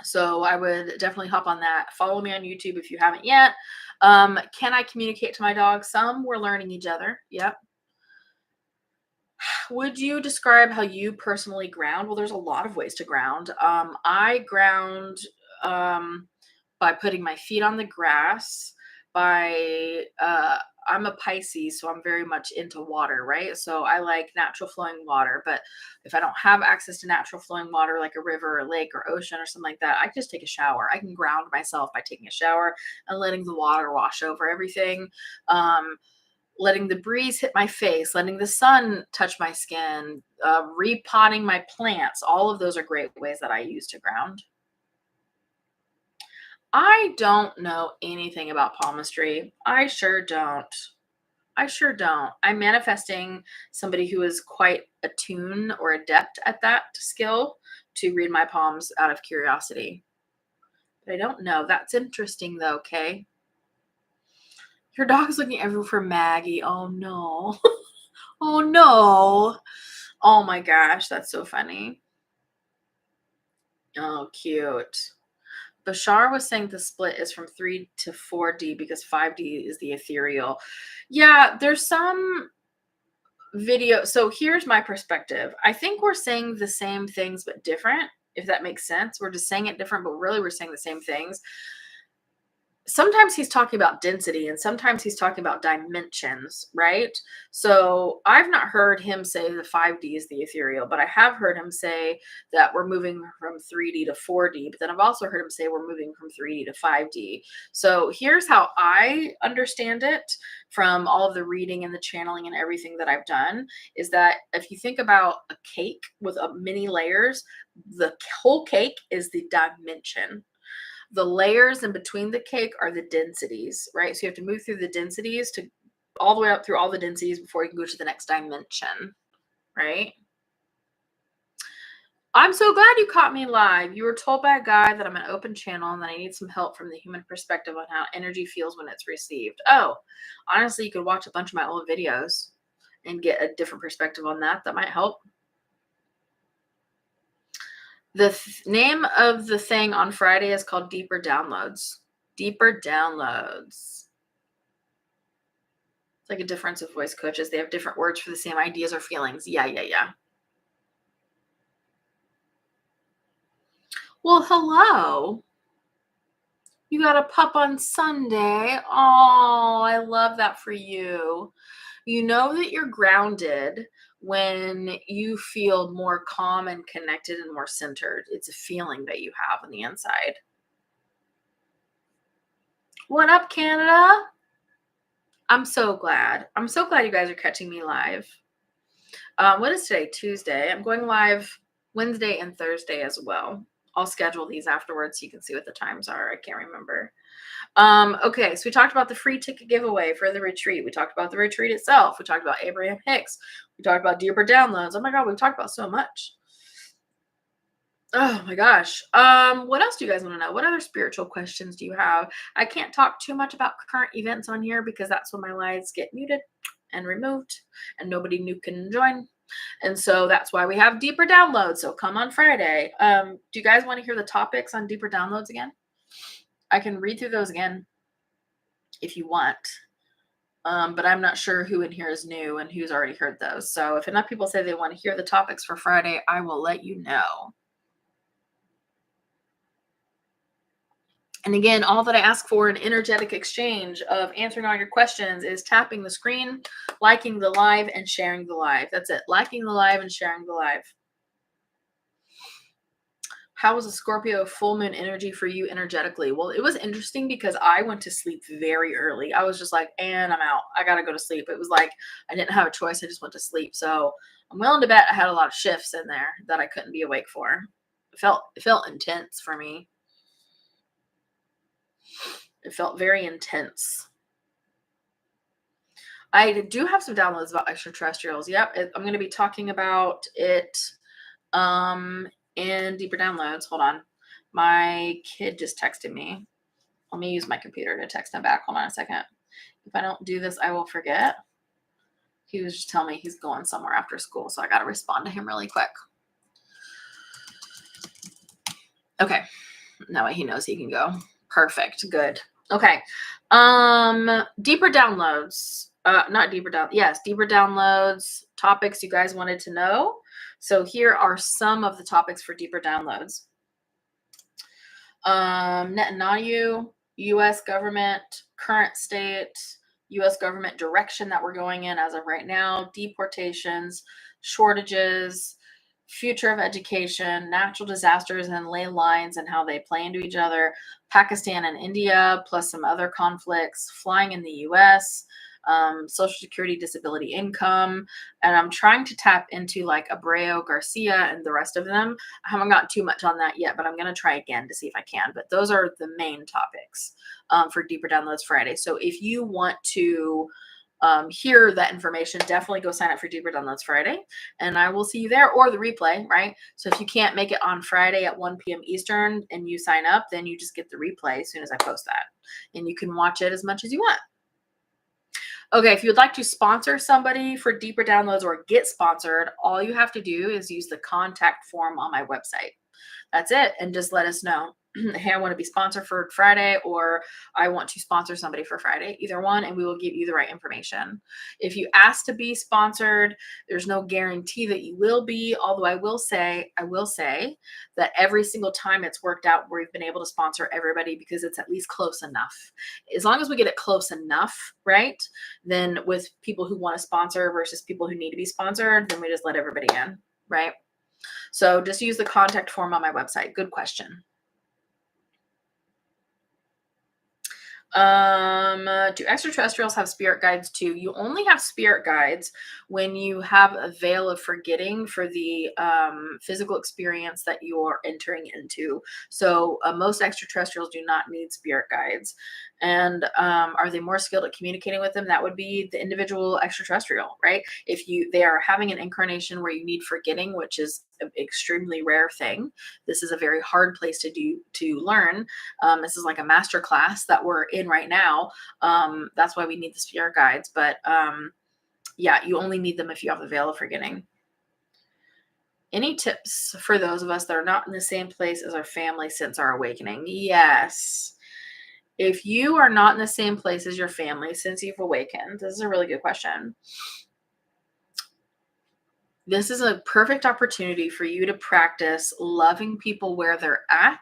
So I would definitely hop on that. Follow me on YouTube if you haven't yet. Can I communicate to my dog? Some. We're learning each other. Yep. Would you describe how you personally ground? Well, there's a lot of ways to ground. I ground by putting my feet on the grass, by I'm a Pisces, so I'm very much into water, right? So I like natural flowing water, but if I don't have access to natural flowing water like a river or lake or ocean or something like that, I can just take a shower. I can ground myself by taking a shower and letting the water wash over everything. Letting the breeze hit my face, letting the sun touch my skin, repotting my plants. All of those are great ways that I use to ground. I don't know anything about palmistry. I sure don't. I sure don't. I'm manifesting somebody who is quite attuned or adept at that skill to read my palms out of curiosity. But I don't know. That's interesting though, Kay. Your dog's looking everywhere for Maggie. Oh no. Oh no. Oh my gosh, that's so funny. Oh, cute. Bashar was saying the split is from 3 to 4D because 5D is the ethereal. Yeah, there's some video. So here's my perspective. I think we're saying the same things but different, if that makes sense. We're just saying it different, but really we're saying the same things. Sometimes he's talking about density and sometimes he's talking about dimensions, right? So I've not heard him say the 5D is the ethereal, but I have heard him say that we're moving from 3D to 4D, but then I've also heard him say we're moving from 3D to 5D. So here's how I understand it from all of the reading and the channeling and everything that I've done, is that if you think about a cake with many layers, the whole cake is the dimension. The layers in between the cake are the densities, right? So you have to move through the densities to all the way up through all the densities before you can go to the next dimension, right? I'm so glad you caught me live. You were told by a guy that I'm an open channel and that I need some help from the human perspective on how energy feels when it's received. Oh, honestly, you could watch a bunch of my old videos and get a different perspective on that. That might help. The name of the thing on Friday is called Deeper Downloads. Deeper Downloads. It's like a difference of voice coaches. They have different words for the same ideas or feelings. Yeah. Well, hello. You got a pup on Sunday. Oh, I love that for you. You know that you're grounded when you feel more calm and connected and more centered. It's a feeling that you have on the inside. What up, Canada? I'm so glad. I'm so glad you guys are catching me live. What is today? Tuesday. I'm going live Wednesday and Thursday as well. I'll schedule these afterwards so you can see what the times are. I can't remember. Okay, so we talked about the free ticket giveaway for the retreat. We talked about the retreat itself. We talked about Abraham Hicks. We talked about deeper downloads. Oh my God, we've talked about so much. Oh my gosh. What else do you guys want to know? What other spiritual questions do you have? I can't talk too much about current events on here because that's when my lives get muted and removed and nobody new can join. And so that's why we have deeper downloads. So come on Friday. Do you guys want to hear the topics on deeper downloads again? I can read through those again if you want. But I'm not sure who in here is new and who's already heard those. So if enough people say they want to hear the topics for Friday, I will let you know. And again, all that I ask for in energetic exchange of answering all your questions is tapping the screen, liking the live, and sharing the live. That's it. Liking the live and sharing the live. How was a Scorpio full moon energy for you energetically? Well, it was interesting because I went to sleep very early. I was just like, and I'm out. I got to go to sleep. It was like I didn't have a choice. I just went to sleep. So I'm willing to bet I had a lot of shifts in there that I couldn't be awake for. It felt intense for me. It felt very intense. I do have some downloads about extraterrestrials. Yep, I'm going to be talking about it in deeper downloads. Hold on. My kid just texted me. Let me use my computer to text him back. Hold on a second. If I don't do this, I will forget. He was just telling me he's going somewhere after school, so I got to respond to him really quick. Okay. That way he knows he can go. Perfect. Good. Okay. Deeper downloads. Not deeper down. Yes, deeper downloads, topics you guys wanted to know. So here are some of the topics for deeper downloads. Netanyahu, U.S. government, current state, U.S. government direction that we're going in as of right now, deportations, shortages, future of education, natural disasters and ley lines and how they play into each other, Pakistan and India, plus some other conflicts, flying in the U.S., Social Security disability income. And I'm trying to tap into like Abreu, Garcia, and the rest of them. I haven't got too much on that yet, but I'm going to try again to see if I can. But those are the main topics for Deeper Downloads Friday. So if you want to hear that information, definitely go sign up for Deeper Downloads Friday, and I will see you there, or the replay, right? So if you can't make it on Friday at 1 p.m. Eastern and you sign up, then you just get the replay as soon as I post that, and you can watch it as much as you want. Okay, if you'd like to sponsor somebody for Deeper Downloads or get sponsored, all you have to do is use the contact form on my website. That's it. And just let us know, hey, I want to be sponsored for Friday, or I want to sponsor somebody for Friday, either one, and we will give you the right information. If you ask to be sponsored, there's no guarantee that you will be, although I will say that every single time it's worked out where we've been able to sponsor everybody because it's at least close enough. As long as we get it close enough, right? Then with people who want to sponsor versus people who need to be sponsored, then we just let everybody in, right? So just use the contact form on my website. Good question. Do extraterrestrials have spirit guides too? You only have spirit guides when you have a veil of forgetting for the physical experience that you're entering into. So most extraterrestrials do not need spirit guides. And are they more skilled at communicating with them? That would be the individual extraterrestrial, right? If they are having an incarnation where you need forgetting, which is an extremely rare thing. This is a very hard place to learn. This is like a master class that we're in right now. That's why we need the spirit guides. But yeah, you only need them if you have the veil of forgetting. Any tips for those of us that are not in the same place as our family since our awakening? Yes. If you are not in the same place as your family since you've awakened, this is a really good question. This is a perfect opportunity for you to practice loving people where they're at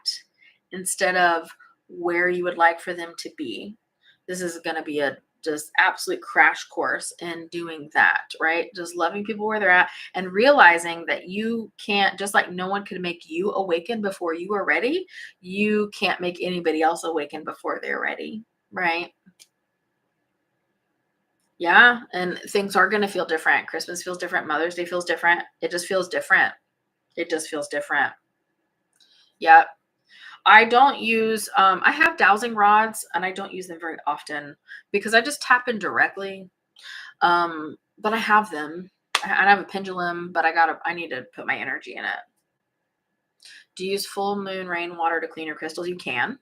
instead of where you would like for them to be. This is going to be a just absolute crash course in doing that, right? Just loving people where they're at and realizing that you can't, just like no one can make you awaken before you are ready, you can't make anybody else awaken before they're ready, right? Yeah, and things are going to feel different. Christmas feels different. Mother's Day feels different. It just feels different. It just feels different. Yeah. I don't use, I have dowsing rods and I don't use them very often because I just tap in directly. But I have them. I have a pendulum, but I need to put my energy in it. Do you use full moon rainwater to clean your crystals? You can.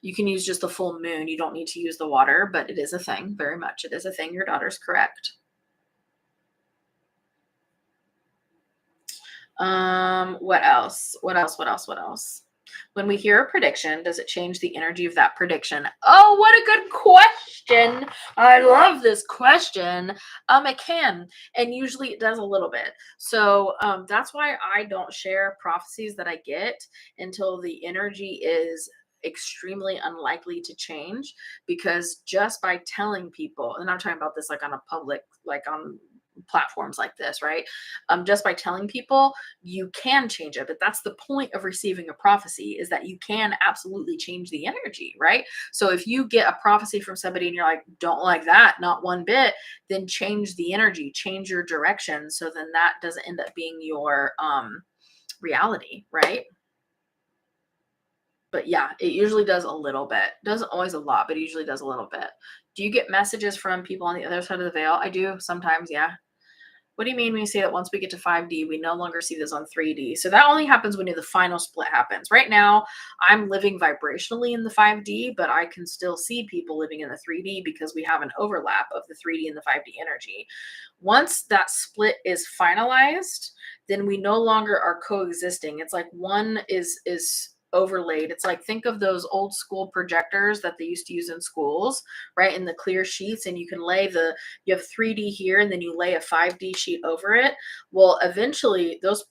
You can use just the full moon. You don't need to use the water, but it is a thing. Very much. It is a thing. Your daughter's correct. What else? What else? When we hear a prediction, does it change the energy of that prediction? Oh, what a good question. I love this question. It can, and usually it does a little bit. So that's why I don't share prophecies that I get until the energy is extremely unlikely to change, because just by telling people, and I'm talking about this like on a public, like on platforms like this, right? Just by telling people, you can change it. But that's the point of receiving a prophecy, is that you can absolutely change the energy, right? So if you get a prophecy from somebody and you're like, don't like that, not one bit, then change the energy, change your direction. So then that doesn't end up being your reality, right? But yeah, it usually does a little bit. Doesn't always a lot, but it usually does a little bit. Do you get messages from people on the other side of the veil? I do sometimes, yeah. What do you mean when you say that once we get to 5D, we no longer see this on 3D? So that only happens when the final split happens. Right now, I'm living vibrationally in the 5D, but I can still see people living in the 3D because we have an overlap of the 3D and the 5D energy. Once that split is finalized, then we no longer are coexisting. It's like one is overlaid. It's like, think of those old school projectors that they used to use in schools, right? In the clear sheets, and you can lay you have 3D here, and then you lay a 5D sheet over it. Well, eventually those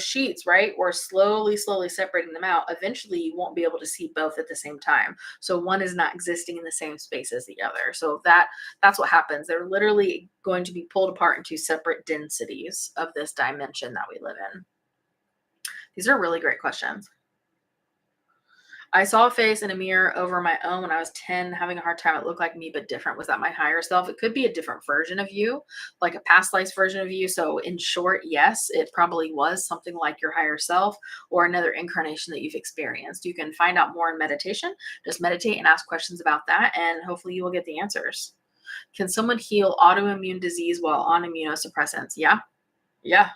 sheets, right? Or slowly separating them out, eventually you won't be able to see both at the same time. So one is not existing in the same space as the other. So that's what happens. They're literally going to be pulled apart into separate densities of this dimension that we live in. These are really great questions. I saw a face in a mirror over my own when I was 10, having a hard time. It looked like me, but different. Was that my higher self? It could be a different version of you, like a past life version of you. So, in short, yes, it probably was something like your higher self or another incarnation that you've experienced. You can find out more in meditation. Just meditate and ask questions about that, and hopefully, you will get the answers. Can someone heal autoimmune disease while on immunosuppressants? Yeah. Yeah.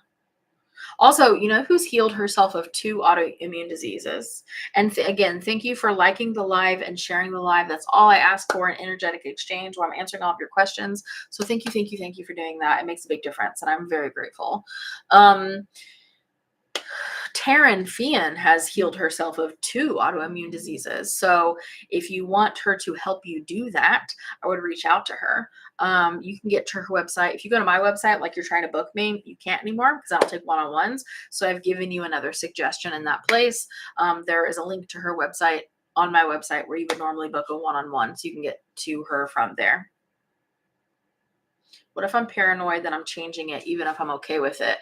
Also, you know who's healed herself of 2 autoimmune diseases? And again, thank you for liking the live and sharing the live. That's all I ask for in energetic exchange while I'm answering all of your questions. So thank you for doing that. It makes a big difference, and I'm very grateful. Taryn Fian has healed herself of 2 autoimmune diseases. So if you want her to help you do that, I would reach out to her. You can get to her website. If you go to my website, like you're trying to book me, you can't anymore because I don't take one-on-ones. So I've given you another suggestion in that place. There is a link to her website on my website where you would normally book a one-on-one. So you can get to her from there. What if I'm paranoid that I'm changing it, even if I'm okay with it?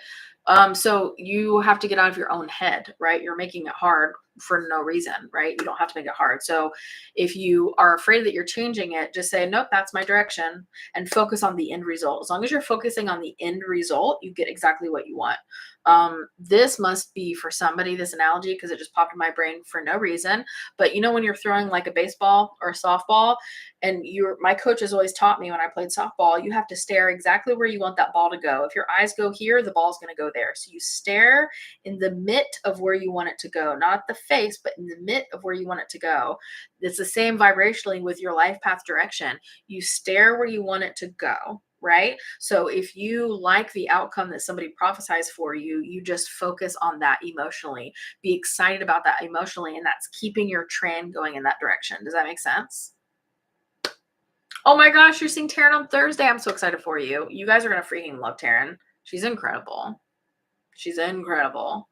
So you have to get out of your own head, right? You're making it hard for no reason, right? You don't have to make it hard. So if you are afraid that you're changing it, just say, nope, that's my direction, and focus on the end result. As long as you're focusing on the end result, you get exactly what you want. This must be for somebody, this analogy, because it just popped in my brain for no reason. But you know, when you're throwing like a baseball or a softball, and my coach has always taught me when I played softball, you have to stare exactly where you want that ball to go. If your eyes go here, the ball's going to go there. So you stare in the mitt of where you want it to go, not the face, but in the mitt of where you want it to go. It's the same vibrationally with your life path direction. You stare where you want it to go, right? So if you like the outcome that somebody prophesies for you, you just focus on that emotionally. Be excited about that emotionally, and that's keeping your train going in that direction. Does that make sense? Oh my gosh, you're seeing Taryn on Thursday. I'm so excited for you. You guys are going to freaking love Taryn. She's incredible. She's incredible.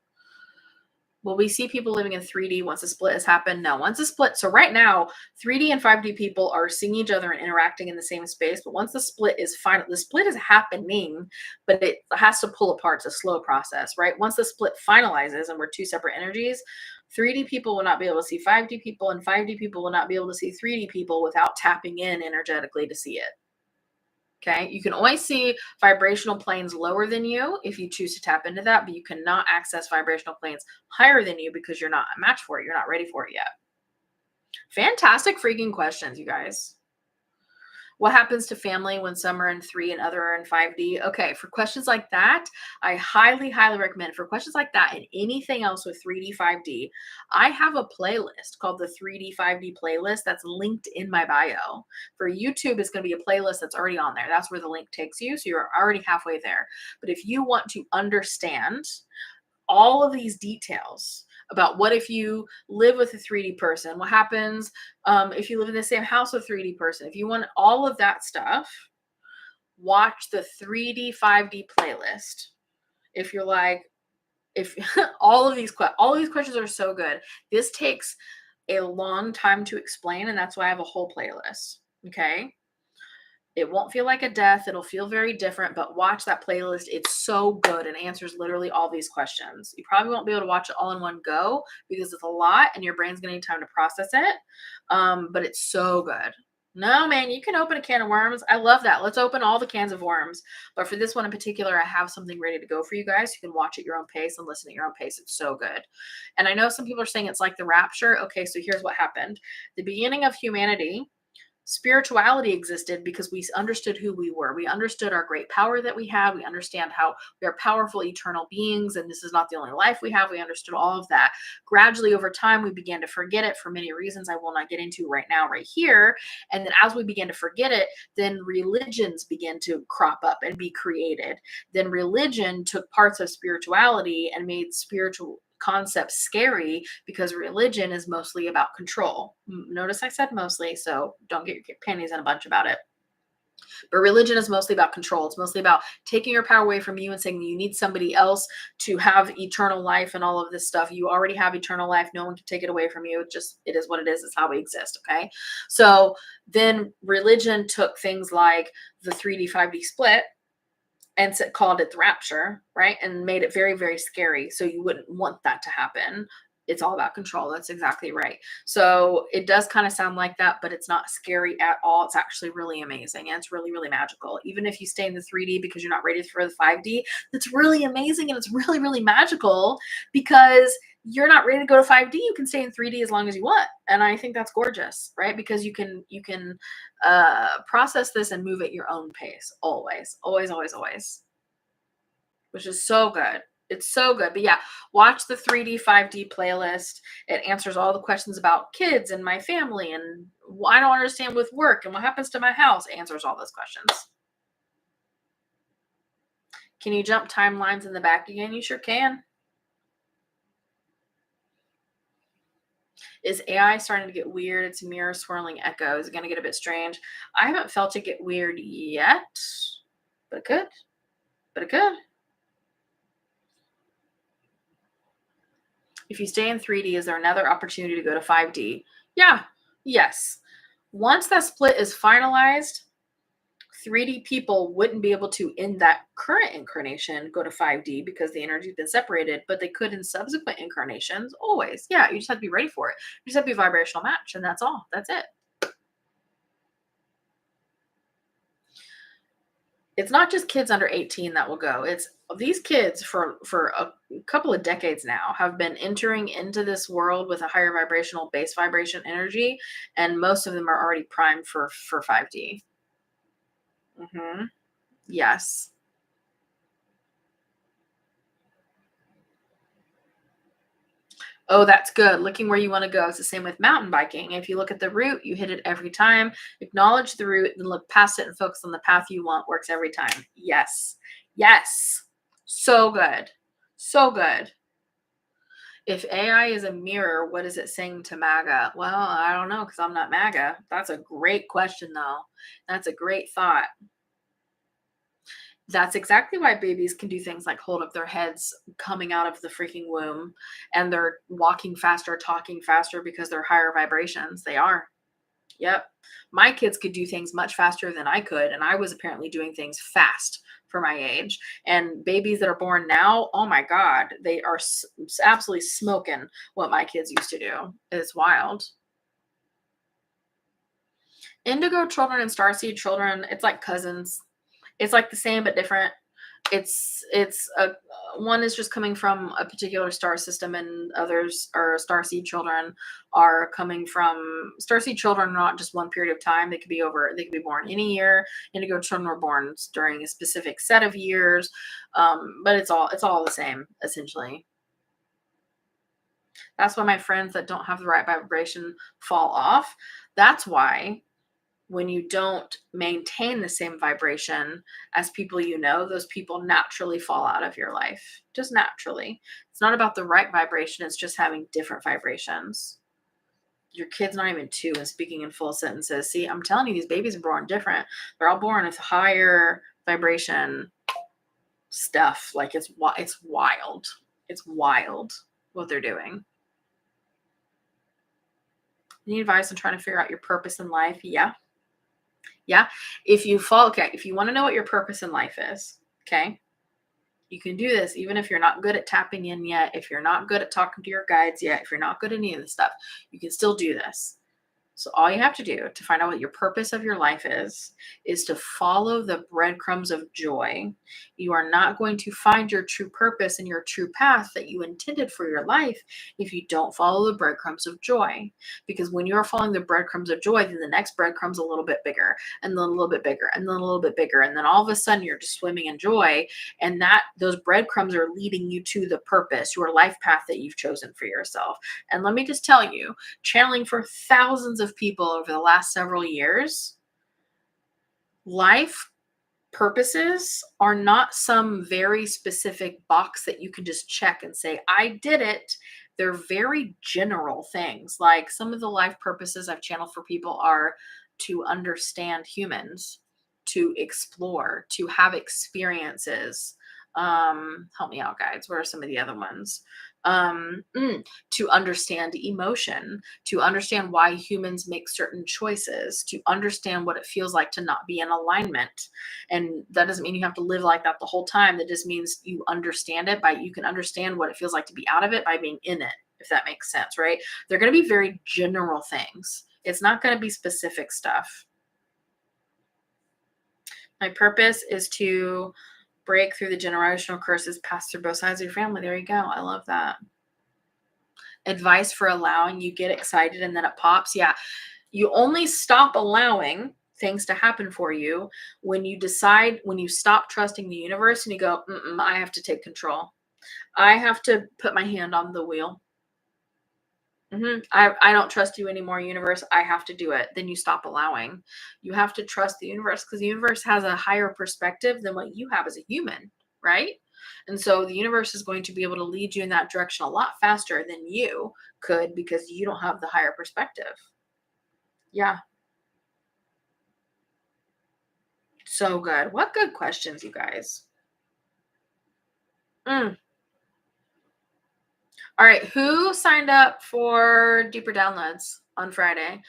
Will we see people living in 3D once the split has happened? No, once the split. So right now, 3D and 5D people are seeing each other and interacting in the same space. But once the split is final, the split is happening, but it has to pull apart. It's a slow process, right? Once the split finalizes and we're 2 separate energies, 3D people will not be able to see 5D people, and 5D people will not be able to see 3D people without tapping in energetically to see it. Okay, you can only see vibrational planes lower than you if you choose to tap into that, but you cannot access vibrational planes higher than you because you're not a match for it. You're not ready for it yet. Fantastic freaking questions, you guys. What happens to family when some are in 3 and other are in 5D? Okay, for questions like that, I highly recommend. For questions like that and anything else with 3D, 5D, I have a playlist called the 3D, 5D playlist that's linked in my bio. For YouTube, it's going to be a playlist that's already on there. That's where the link takes you, so you're already halfway there. But if you want to understand all of these details about what if you live with a 3D person, what happens if you live in the same house with a 3D person, if you want all of that stuff, watch the 3D 5D playlist. If you're like, if all of these questions are so good, this takes a long time to explain, and that's why I have a whole playlist. Okay. It won't feel like a death. It'll feel very different, but watch that playlist. It's so good and answers literally all these questions. You probably won't be able to watch it all in one go because it's a lot and your brain's going to need time to process it. But it's so good. No, man, you can open a can of worms. I love that. Let's open all the cans of worms. But for this one in particular, I have something ready to go for you guys. You can watch at your own pace and listen at your own pace. It's so good. And I know some people are saying it's like the rapture. Okay, so here's what happened. The beginning of humanity, spirituality existed because we understood who we were. We understood our great power that we had. We understand how we are powerful eternal beings, and this is not the only life we have. We understood all of that. Gradually over time, we began to forget it for many reasons I will not get into right now, right here. And then as we began to forget it, then religions began to crop up and be created. Then religion took parts of spirituality and made concept scary because religion is mostly about control. Notice I said mostly, so don't get your panties in a bunch about it. But religion is mostly about control. It's mostly about taking your power away from you and saying you need somebody else to have eternal life and all of this stuff. You already have eternal life. No one can take it away from you. It is what it is. It's how we exist. Okay. So then religion took things like the 3D, 5D split and called it the rapture, right? And made it very, very scary. So you wouldn't want that to happen. It's all about control. That's exactly right. So it does kind of sound like that, but it's not scary at all. It's actually really amazing. And it's really, really magical. Even if you stay in the 3D because you're not ready for the 5D, that's really amazing. And it's really, really magical because you're not ready to go to 5D. You can stay in 3D as long as you want. And I think that's gorgeous, right? Because you can process this and move at your own pace. Always, always, always, always. Which is so good. It's so good. But yeah, watch the 3D, 5D playlist. It answers all the questions about kids and my family and I don't understand with work and what happens to my house. It answers all those questions. Can you jump timelines in the back again? You sure can. Is AI starting to get weird? It's mirror swirling echo. Is it going to get a bit strange? I haven't felt it get weird yet, but it could. But it could. If you stay in 3D, is there another opportunity to go to 5D? Yeah. Yes. Once that split is finalized, 3D people wouldn't be able to, in that current incarnation, go to 5D because the energy's been separated, but they could in subsequent incarnations always. Yeah, you just have to be ready for it. You just have to be a vibrational match, and that's all. That's it. It's not just kids under 18 that will go. It's these kids for a couple of decades now have been entering into this world with a higher vibrational base vibration energy, and most of them are already primed for 5D. Yes. Oh, that's good. Looking where you want to go. It's the same with mountain biking. If you look at the route, you hit it every time. Acknowledge the route and look past it and focus on the path you want. Works every time. Yes. Yes. So good. So good. If AI is a mirror, what is it saying to MAGA? Well, I don't know because I'm not MAGA. That's a great question, though. That's a great thought. That's exactly why babies can do things like hold up their heads coming out of the freaking womb and they're walking faster, talking faster because they're higher vibrations. They are. Yep. My kids could do things much faster than I could. And I was apparently doing things fast for my age. And babies that are born now, oh my God, they are absolutely smoking what my kids used to do. It's wild. Indigo children and starseed children, it's like cousins. It's like the same but different. It's a one is just coming from a particular star system, and others are starseed children are coming from starseed children. Not just one period of time. They could be born any year. Indigo children were born during a specific set of years, but it's all the same essentially. That's why my friends that don't have the right vibration fall off. That's why when you don't maintain the same vibration as people you know, those people naturally fall out of your life. Just naturally. It's not about the right vibration, it's just having different vibrations. Your kid's not even 2 and speaking in full sentences. See, I'm telling you, these babies are born different. They're all born with higher vibration stuff. Like it's wild. It's wild what they're doing. Need advice on trying to figure out your purpose in life? Yeah. Yeah. If you want to know what your purpose in life is, okay, you can do this even if you're not good at tapping in yet, if you're not good at talking to your guides yet, if you're not good at any of this stuff, you can still do this. So all you have to do to find out what your purpose of your life is to follow the breadcrumbs of joy. You are not going to find your true purpose and your true path that you intended for your life if you don't follow the breadcrumbs of joy. Because when you are following the breadcrumbs of joy, then the next breadcrumb's a little bit bigger, and then a little bit bigger, and then a little bit bigger, and then all of a sudden you're just swimming in joy, and those breadcrumbs are leading you to the purpose, your life path that you've chosen for yourself. And let me just tell you, channeling for thousands of people over the last several years, life purposes are not some very specific box that you can just check and say, I did it. They're very general things. Like some of the life purposes I've channeled for people are to understand humans, to explore, to have experiences. Help me out, guys. What are some of the other ones? To understand emotion, to understand why humans make certain choices, to understand what it feels like to not be in alignment. And that doesn't mean you have to live like that the whole time. That just means you understand it by, you can understand what it feels like to be out of it by being in it, if that makes sense, right? They're going to be very general things. It's not going to be specific stuff. My purpose is to break through the generational curses passed through both sides of your family. There you go. I love that. Advice for allowing. You get excited and then it pops. Yeah. You only stop allowing things to happen for you when you decide, when you stop trusting the universe and you go, I have to take control. I have to put my hand on the wheel. I don't trust you anymore, universe. I have to do it. Then you stop allowing. You have to trust the universe because the universe has a higher perspective than what you have as a human, right? And so the universe is going to be able to lead you in that direction a lot faster than you could because you don't have the higher perspective. Yeah. So good. What good questions, you guys. All right. Who signed up for deeper downloads on Friday?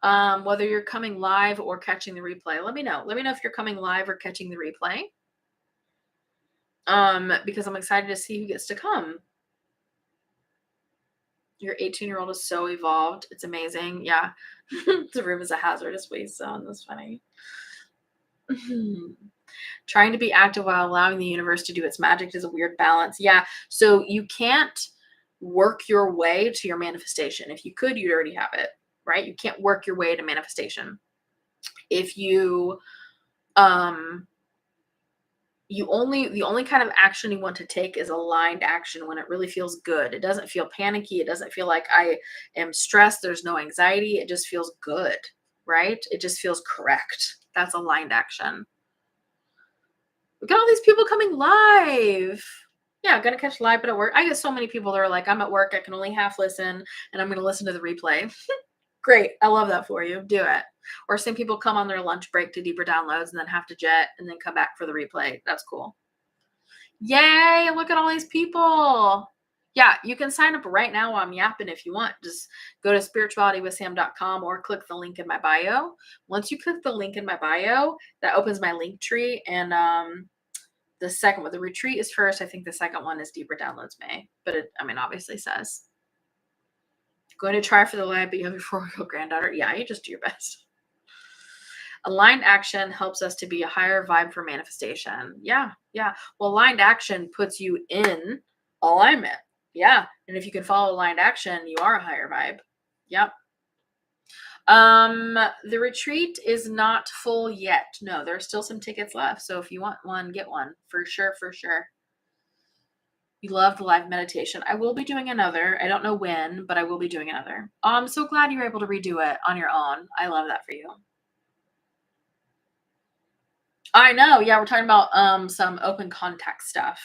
Whether you're coming live or catching the replay, let me know. Let me know if you're coming live or catching the replay. Because I'm excited to see who gets to come. Your 18-year-old is so evolved. It's amazing. Yeah. The room is a hazardous waste zone. That's funny. Trying to be active while allowing the universe to do its magic is a weird balance. Yeah. So you can't work your way to your manifestation. If you could, you'd already have it, right? You can't work your way to manifestation. If you, the only kind of action you want to take is aligned action when it really feels good. It doesn't feel panicky. It doesn't feel like I am stressed. There's no anxiety. It just feels good, right? It just feels correct. That's aligned action. Look at all these people coming live. Yeah, gonna catch live, but at work. I get so many people that are like, I'm at work, I can only half listen, and I'm gonna listen to the replay. Great. I love that for you. Do it. Or some people come on their lunch break to deeper downloads and then have to jet and then come back for the replay. That's cool. Yay. Look at all these people. Yeah, you can sign up right now while I'm yapping if you want. Just go to spiritualitywithsam.com or click the link in my bio. Once you click the link in my bio, that opens my link tree. And the second one, the retreat is first. I think the second one is deeper downloads May. But it, obviously says. Going to try for the live, but you have your 4-year-old granddaughter. Yeah, you just do your best. Aligned action helps us to be a higher vibe for manifestation. Yeah. Well, aligned action puts you in alignment. Yeah. And if you can follow aligned action, you are a higher vibe. Yep. The retreat is not full yet. No, there are still some tickets left. So if you want one, get one. For sure. You love the live meditation. I will be doing another. I don't know when, but I will be doing another. Oh, I'm so glad you were able to redo it on your own. I love that for you. I know. Yeah, we're talking about some open contact stuff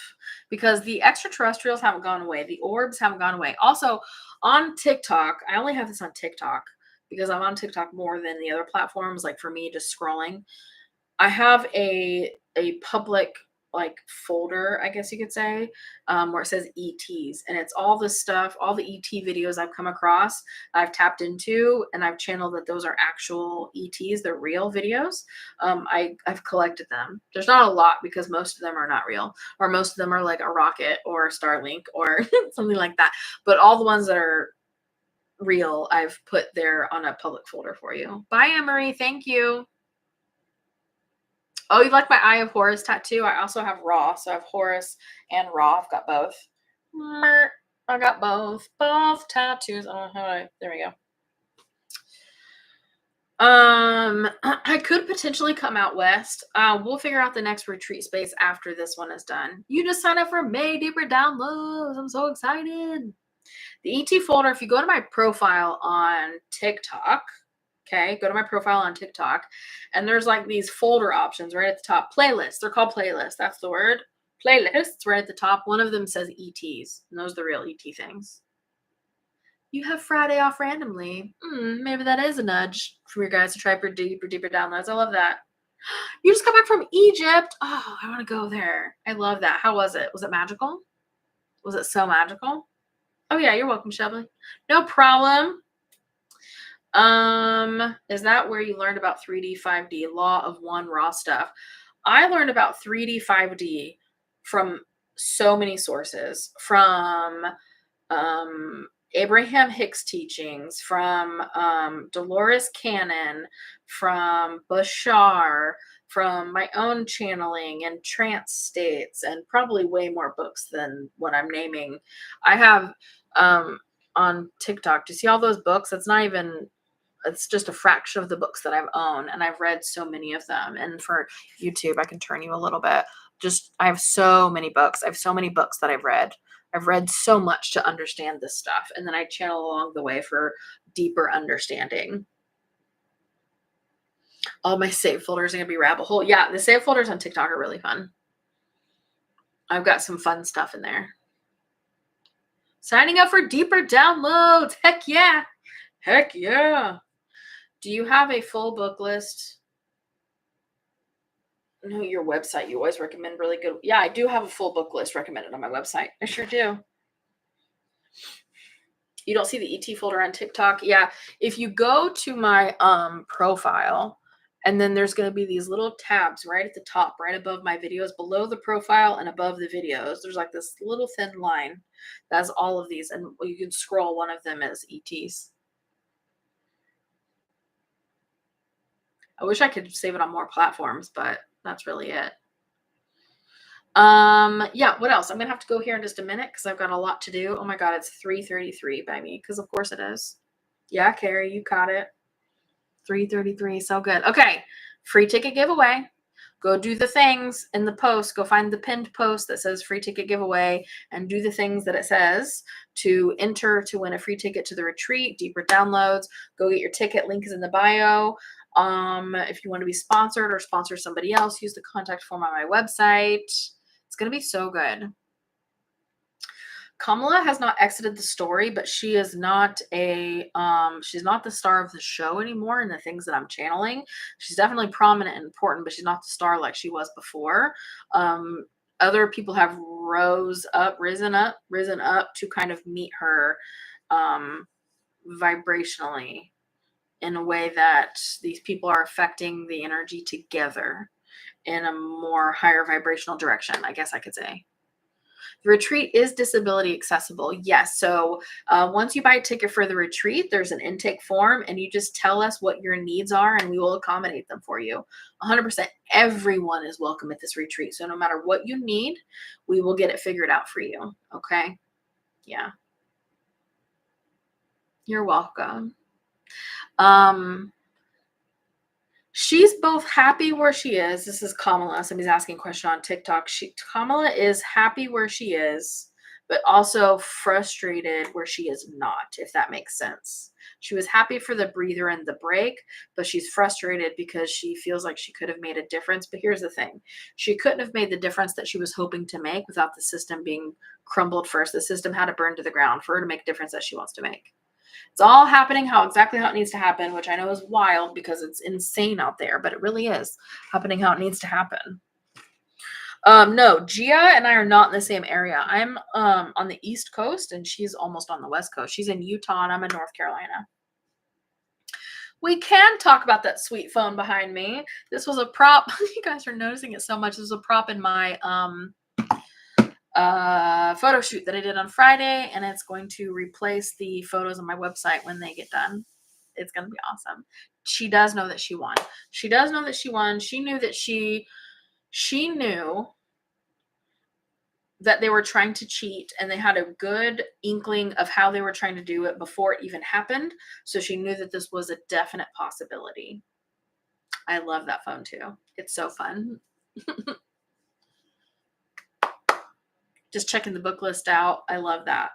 because the extraterrestrials haven't gone away. The orbs haven't gone away. Also, on TikTok, I only have this on TikTok because I'm on TikTok more than the other platforms. Like for me, just scrolling. I have a public like folder, I guess you could say, where it says ETs, and it's all the stuff, all the ET videos I've come across, I've tapped into, and I've channeled that those are actual ETs, they're real videos. I've collected them. There's not a lot because most of them are not real, or most of them are like a rocket or Starlink or something like that. But all the ones that are real, I've put there on a public folder for you. Bye, Emery. Thank you. Oh, you like my Eye of Horus tattoo? I also have Ra. So I have Horus and Ra. I've got both. I got both tattoos. Oh, there we go. I could potentially come out west. We'll figure out the next retreat space after this one is done. You just sign up for May Deeper Downloads. I'm so excited. The ET folder, if you go to my profile on TikTok, Okay, go to my profile on TikTok, and there's like these folder options right at the top. Playlists. They're called playlists. That's the word. Playlists right at the top. One of them says ETs, and those are the real ET things. You have Friday off randomly. Maybe that is a nudge for your guys to try for deeper downloads. I love that. You just got back from Egypt. Oh, I want to go there. I love that. How was it? Was it magical? Was it so magical? Oh yeah, you're welcome, Shelby. No problem. Is that where you learned about 3D, 5D, law of one, raw stuff? I learned about 3D, 5D from so many sources, from Abraham Hicks teachings, from Dolores Cannon, from Bashar, from my own channeling and trance states, and probably way more books than what I'm naming. I have on TikTok, do you see all those books? It's just a fraction of the books that I've owned, and I've read so many of them. And for YouTube, I can turn you a little bit. I have so many books. I have so many books that I've read. I've read so much to understand this stuff, and then I channel along the way for deeper understanding. All my save folders are gonna be rabbit hole. Yeah, the save folders on TikTok are really fun. I've got some fun stuff in there. Signing up for deeper downloads. Heck yeah. Heck yeah. Do you have a full book list? No, your website. You always recommend really good. Yeah, I do have a full book list recommended on my website. I sure do. You don't see the ET folder on TikTok? Yeah. If you go to my profile, and then there's going to be these little tabs right at the top, right above my videos, below the profile and above the videos. There's like this little thin line that has all of these, and you can scroll. One of them as ETs. I wish I could save it on more platforms, but that's really it. Yeah, what else? I'm gonna have to go here in just a minute because I've got a lot to do. Oh my god, it's 3:33 by me, because of course it is. Yeah, Carrie, you caught it. 3:33, so good. Okay, free ticket giveaway. Go do the things in the post. Go find the pinned post that says free ticket giveaway and do the things that it says to enter to win a free ticket to the retreat, deeper downloads. Go get your ticket. Link is in the bio. If you want to be sponsored or sponsor somebody else, use the contact form on my website. It's going to be so good. Kamala has not exited the story, but she is not she's not the star of the show anymore in the things that I'm channeling. She's definitely prominent and important, but she's not the star like she was before. Other people have risen up to kind of meet her vibrationally in a way that these people are affecting the energy together in a more higher vibrational direction, I guess I could say. The retreat is disability accessible. Yes. So once you buy a ticket for the retreat, there's an intake form, and you just tell us what your needs are and we will accommodate them for you. 100%. Everyone is welcome at this retreat. So no matter what you need, we will get it figured out for you. Okay. Yeah. You're welcome. She's both happy where she is. This is Kamala. Somebody's asking a question on TikTok. Kamala is happy where she is, but also frustrated where she is not, if that makes sense. She was happy for the breather and the break, but she's frustrated because she feels like she could have made a difference. But here's the thing. She couldn't have made the difference that she was hoping to make without the system being crumbled first. The system had to burn to the ground for her to make a difference that she wants to make. It's all happening exactly how it needs to happen, which I know is wild because it's insane out there, but it really is happening how it needs to happen. No, Gia and I are not in the same area. I'm on the East Coast and she's almost on the West Coast. She's in Utah and I'm in North Carolina. We can talk about that sweet phone behind me. This was a prop. You guys are noticing it so much. This was a prop in my photo shoot that I did on Friday, and it's going to replace the photos on my website when they get done. It's going to be awesome. She does know that she won. She does know that she won. She knew that she knew that they were trying to cheat, and they had a good inkling of how they were trying to do it before it even happened. So she knew that this was a definite possibility. I love that phone too. It's so fun. Just checking the book list out. I love that.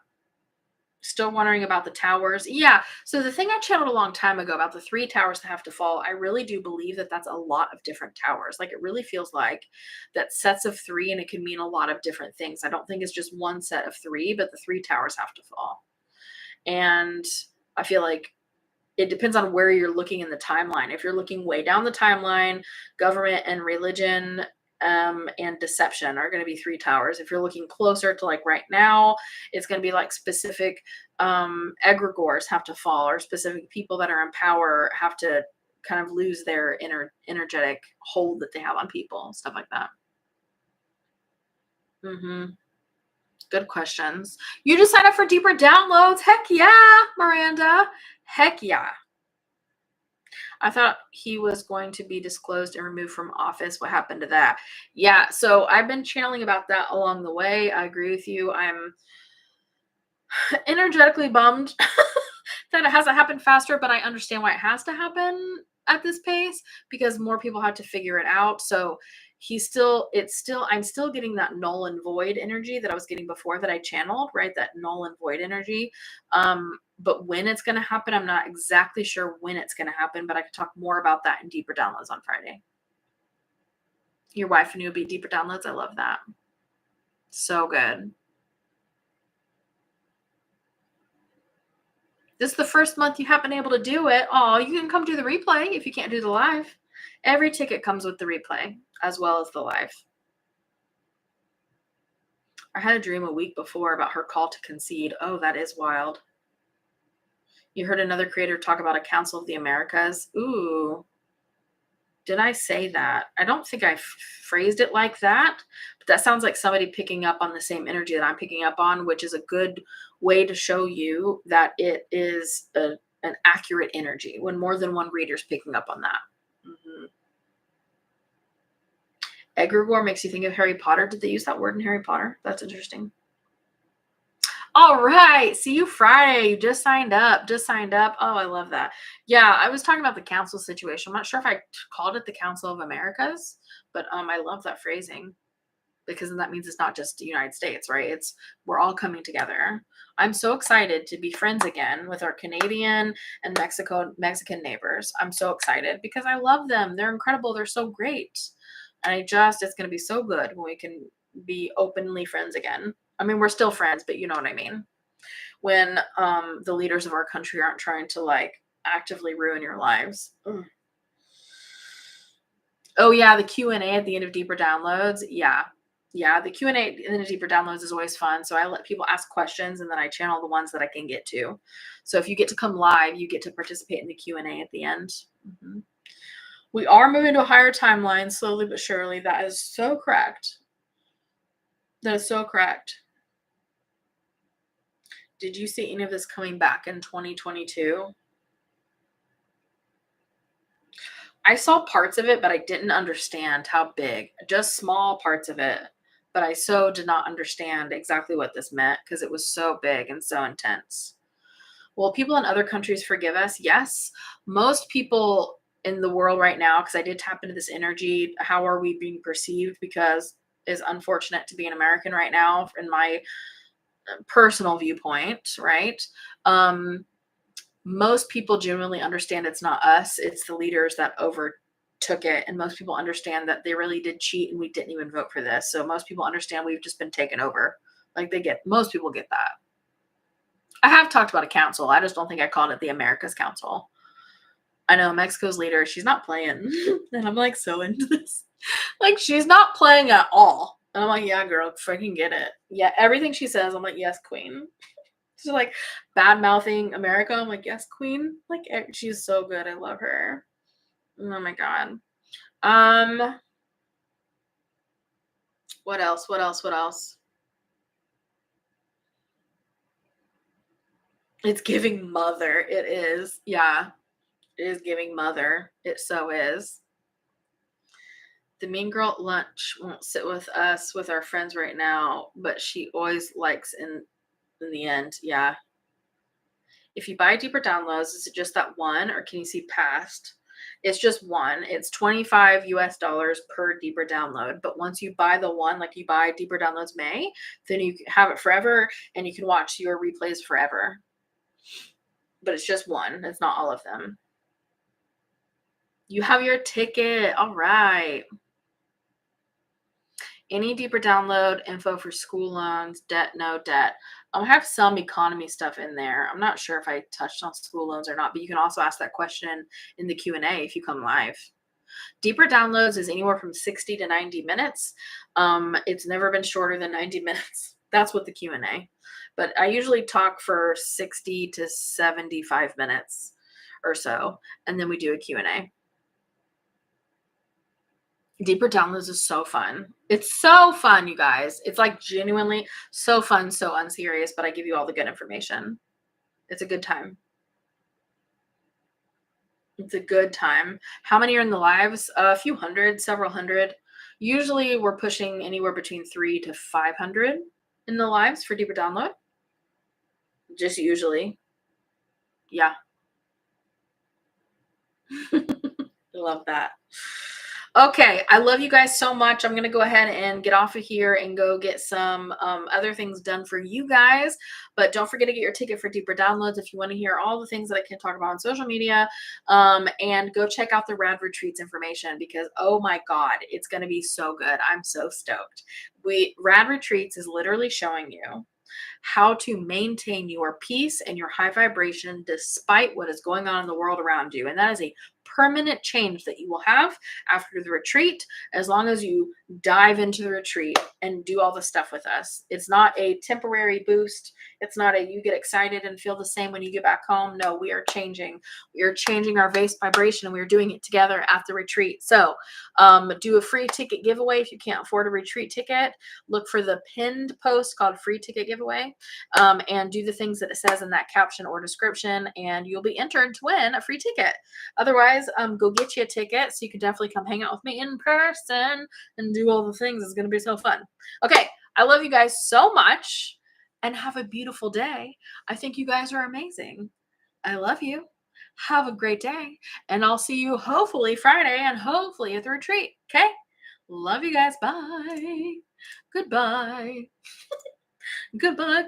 Still wondering about the towers. Yeah. So the thing I channeled a long time ago about the 3 towers that have to fall, I really do believe that that's a lot of different towers. Like it really feels like that sets of 3, and it can mean a lot of different things. I don't think it's just one set of 3, but the 3 towers have to fall. And I feel like it depends on where you're looking in the timeline. If you're looking way down the timeline, government and religion and deception are going to be 3 towers. If you're looking closer to like right now, it's going to be like specific egregores have to fall, or specific people that are in power have to kind of lose their energetic hold that they have on people, stuff like that. Good questions. You just signed up for deeper downloads. Heck yeah, Miranda. Heck yeah. I thought he was going to be disclosed and removed from office. What happened to that? Yeah, so I've been channeling about that along the way. I agree with you. I'm energetically bummed that it hasn't happened faster, but I understand why it has to happen at this pace, because more people have to figure it out. So I'm still getting that null and void energy that I was getting before that I channeled, right? That null and void energy. But when it's going to happen, I'm not exactly sure when it's going to happen, but I could talk more about that in deeper downloads on Friday. Your wife and you will be deeper downloads. I love that. So good. This is the first month you haven't been able to do it. Oh, you can come do the replay if you can't do the live. Every ticket comes with the replay as well as the live. I had a dream a week before about her call to concede. Oh, that is wild. You heard another creator talk about a Council of the Americas. Ooh. Did I say that? I don't think I phrased it like that, but that sounds like somebody picking up on the same energy that I'm picking up on, which is a good way to show you that it is an accurate energy when more than one reader is picking up on that. Egregore makes you think of Harry Potter. Did they use that word in Harry Potter? That's interesting. All right. See you Friday. You just signed up. Oh, I love that. Yeah, I was talking about the council situation. I'm not sure if I called it the Council of Americas, but I love that phrasing, because that means it's not just the United States, right? We're all coming together. I'm so excited to be friends again with our Canadian and Mexican neighbors. I'm so excited because I love them. They're incredible. They're so great. And it's going to be so good when we can be openly friends again. I mean, we're still friends, but you know what I mean. When the leaders of our country aren't trying to like actively ruin your lives. Oh yeah, the Q&A at the end of Deeper Downloads. Yeah, the Q&A at the end of Deeper Downloads is always fun. So I let people ask questions and then I channel the ones that I can get to. So if you get to come live, you get to participate in the Q&A at the end. We are moving to a higher timeline slowly but surely. That is so correct. That is so correct. Did you see any of this coming back in 2022? I saw parts of it, but I didn't understand how big. Just small parts of it. But I so did not understand exactly what this meant because it was so big and so intense. Will people in other countries forgive us? Yes. Most people in the world right now, because I did tap into this energy, how are we being perceived? Because it's unfortunate to be an American right now, in my personal viewpoint, right? Most people genuinely understand it's not us, it's the leaders that overtook it. And most people understand that they really did cheat and we didn't even vote for this. So most people understand we've just been taken over. Like most people get that. I have talked about a council. I just don't think I called it the America's Council. I know Mexico's leader, she's not playing. And I'm like so into this. Like she's not playing at all. And I'm like, yeah, girl, freaking get it. Yeah, everything she says, I'm like, yes, queen. She's like bad mouthing America. I'm like, yes, queen. Like she's so good. I love her. Oh my god. What else? It's giving mother. It is. Yeah. It is giving mother. It so is. The mean girl at lunch won't sit with us with our friends right now, but she always likes in the end. Yeah. If you buy deeper downloads, is it just that one or can you see past? It's just one. It's 25 US dollars per deeper download. But once you buy the one, like you buy deeper downloads May, then you have it forever and you can watch your replays forever. But it's just one. It's not all of them. You have your ticket. All right. Any deeper download info for school loans, debt, no debt. I have some economy stuff in there. I'm not sure if I touched on school loans or not, but you can also ask that question in the Q&A if you come live. Deeper downloads is anywhere from 60 to 90 minutes. It's never been shorter than 90 minutes. That's what the Q&A. But I usually talk for 60 to 75 minutes or so, and then we do a Q&A. Deeper downloads is so fun. It's so fun, you guys. It's like genuinely so fun, so unserious, but I give you all the good information. It's a good time. It's a good time. How many are in the lives? A few hundred, several hundred. Usually we're pushing anywhere between 300 to 500 in the lives for deeper download. Just usually. Yeah. Love that. Okay, I love you guys so much. I'm going to go ahead and get off of here and go get some other things done for you guys. But don't forget to get your ticket for deeper downloads if you want to hear all the things that I can talk about on social media. And go check out the Rad Retreats information because, oh my God, it's going to be so good. I'm so stoked. Rad Retreats is literally showing you how to maintain your peace and your high vibration despite what is going on in the world around you. And that is a permanent change that you will have after the retreat, as long as you dive into the retreat and do all the stuff with us. It's not a temporary boost. It's not a you get excited and feel the same when you get back home. No, we are changing. We are changing our base vibration and we are doing it together at the retreat. So do a free ticket giveaway if you can't afford a retreat ticket. Look for the pinned post called free ticket giveaway and do the things that it says in that caption or description and you'll be entered to win a free ticket. Otherwise, go get you a ticket so you can definitely come hang out with me in person and do all the things. It's going to be so fun. Okay. I love you guys so much and have a beautiful day. I think you guys are amazing. I love you. Have a great day. And I'll see you hopefully Friday and hopefully at the retreat. Okay. Love you guys. Bye. Goodbye. Goodbye.